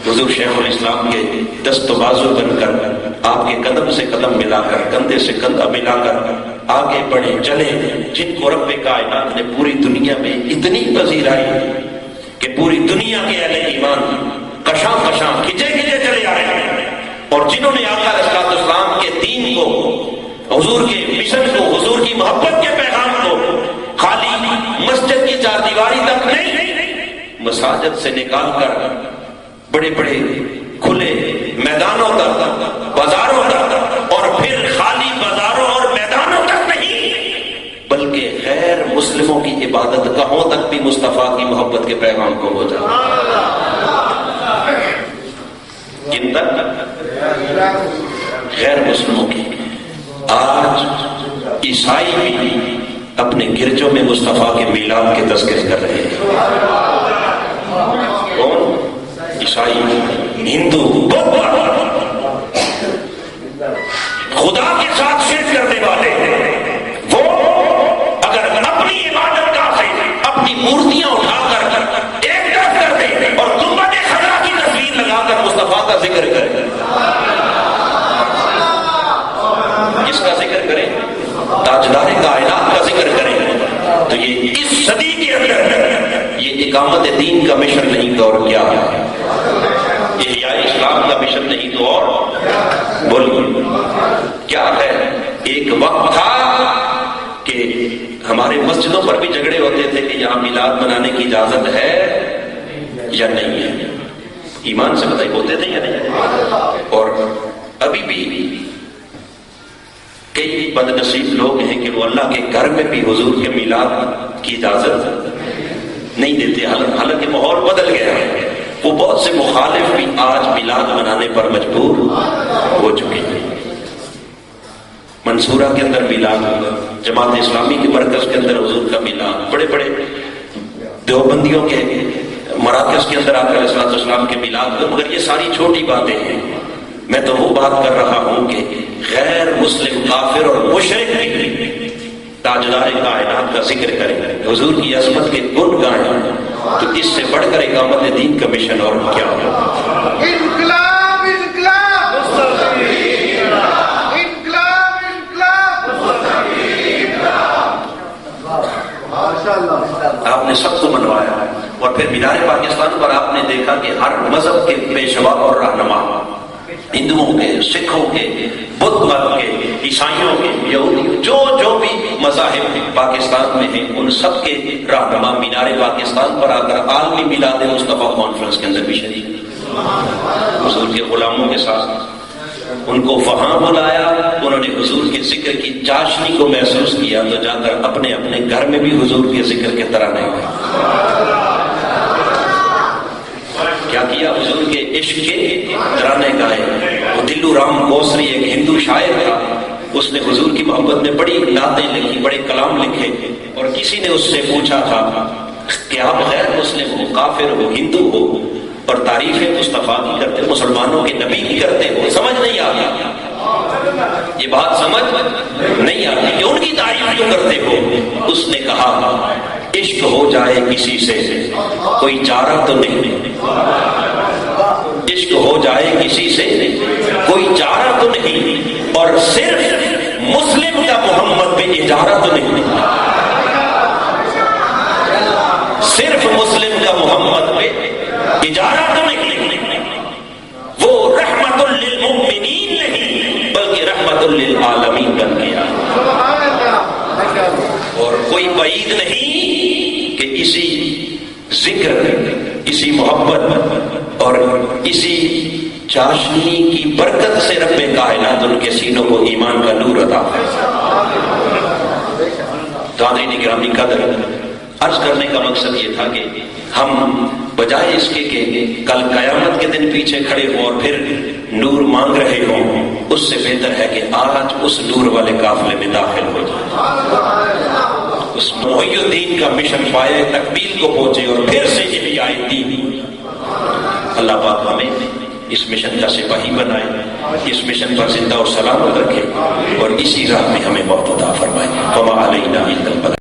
حضور شیخ الاسلام کے دست و بازو بن کر، آپ کے قدم سے قدم ملا کر، کندھے سے کندھا ملا کر آگے بڑھے چلے، جن کو رب کائنات نے پوری دنیا میں اتنی پذیرائی کہ پوری دنیا کے اہل ایمان کشاں کھچے چلے آ رہے ہیں، اور جنہوں نے آقا علیہ السلام کے دین کو مساجد سے نکال کر بڑے بڑے کھلے میدانوں تک، بازاروں تک، اور پھر خالی بازاروں اور میدانوں تک نہیں بلکہ غیر مسلموں کی عبادت گاہوں تک بھی مصطفیٰ کی محبت کے پیغام کو پہنچا۔ کن تک؟ غیر مسلموں کی۔ آج عیسائی بھی اپنے گرجوں میں مصطفیٰ کے میلاد کے تذکرے کر رہے ہیں۔ کون؟ عیسائی، ہندو، خدا کے ساتھ شرک کرنے والے، وہ اگر اپنی عبادت گاہ سے اپنی مورتیاں اٹھا کر ایک طرف کر دیں اور گنبد خضرا کی تصویر لگا کر مصطفیٰ کا ذکر کریں، کس کا ذکر کریں؟ تاجدار کائنات کا ذکر کریں، تو یہ اس صدی کے اندر یہ اقامت دین کا مشن نہیں تو اور کیا ہے؟ احیاء اسلام کا مشن نہیں تو اور بولیے کیا ہے؟ ایک وقت تھا کہ ہمارے مسجدوں پر بھی جھگڑے ہوتے تھے کہ یہاں میلاد منانے کی اجازت ہے یا نہیں ہے۔ ایمان سے بتائی ہوتے تھے یا نہیں؟ اور ابھی بھی کئی بد نصیب لوگ ہیں کہ وہ اللہ کے گھر میں بھی حضور کے میلاد کی اجازت نہیں دیتے، حالانکہ ماحول بدل گیا ہے۔ وہ بہت سے مخالف بھی آج میلاد منانے پر مجبور ہو چکے ہیں۔ منصورہ کے اندر میلاد، جماعت اسلامی کے مرکز کے اندر حضور کا میلاد، بڑے بڑے دیوبندیوں کے مراکز کے اندر آقا علیہ الصلوۃ والسلام کے میلاد، مگر یہ ساری چھوٹی باتیں ہیں۔ میں تو وہ بات کر رہا ہوں کہ غیر مسلم کافر اور مشرک بھی تاجدار کائنات کا ذکر کریں، حضور کی عظمت کے گن گائیں، تو اس سے بڑھ کر اقامت دین کا مشن اور کیا ہو؟ انقلاب انقلاب انقلاب انقلاب۔ آپ نے سب کو منوایا، اور پھر مینار پاکستان پر آپ نے دیکھا کہ ہر مذہب کے پیشوا اور رہنما، ہندوؤں کے، سکھوں کے، بدھ مت کے، عیسائیوں کے، یہودیوں، جو بھی مذاہب پاکستان میں ہیں، ان سب کے رہنما مینار پاکستان پر آ کر عالمی میلاد مصطفیٰ کانفرنس کے اندر بھی شریک ہیں، حضور کے غلاموں کے ساتھ۔ ان کو وہاں بلایا، انہوں نے حضور کے ذکر کی چاشنی کو محسوس کیا، تو جا کر اپنے اپنے گھر میں بھی حضور کے ذکر کے طرح نہیں گئے۔ کیا کیا؟ حضور کے عشق کے ترانے گائے۔ وہ دلو رام کوسری ایک ہندو شاعر تھا، اس نے حضور کی محبت میں بڑی نعتیں لکھی، بڑے کلام لکھے، اور کسی نے اس سے پوچھا تھا کہ آپ غیر مسلم ہو، کافر ہو، ہندو ہو، اور تعریف مصطفیٰ کی کرتے، مسلمانوں کے نبی کی کرتے ہو، سمجھ نہیں آتی، یہ بات سمجھ نہیں آتی کہ ان کی تعریف کیوں کرتے ہو؟ اس نے کہا عشق ہو جائے کسی سے کوئی چارہ تو نہیں، عشق ہو جائے کسی سے کوئی چارہ تو نہیں، اور صرف مسلم کا محمد پہ اجارہ تو نہیں، صرف مسلم کا محمد پہ اجارہ تو نہیں، وہ رحمت للمؤمنین نہیں بلکہ رحمت للعالمین بن گیا۔ اور کوئی بعید نہیں کہ اسی ذکر، اسی محبت اور اسی چاشنی کی برکت سے رب کائنات ان کے سینوں کو ایمان کا نور عطا تو حاضرین گرامی قدر، عرض کرنے کا مقصد یہ تھا کہ ہم بجائے اس کے کہ کل قیامت کے دن پیچھے کھڑے ہوں اور پھر نور مانگ رہے ہوں، اس سے بہتر ہے کہ آج اس نور والے قافلے میں داخل ہو جائے، اس محی الدین کا مشن پائے، تکمیل کو پہنچے، اور پھر سے احیاء الدین۔ اللہ پاک ہمیں اس مشن کا سپاہی بنائے، اس مشن پر زندہ اور سلامت رکھے، اور اسی راہ میں ہمیں موت عطا فرمائے۔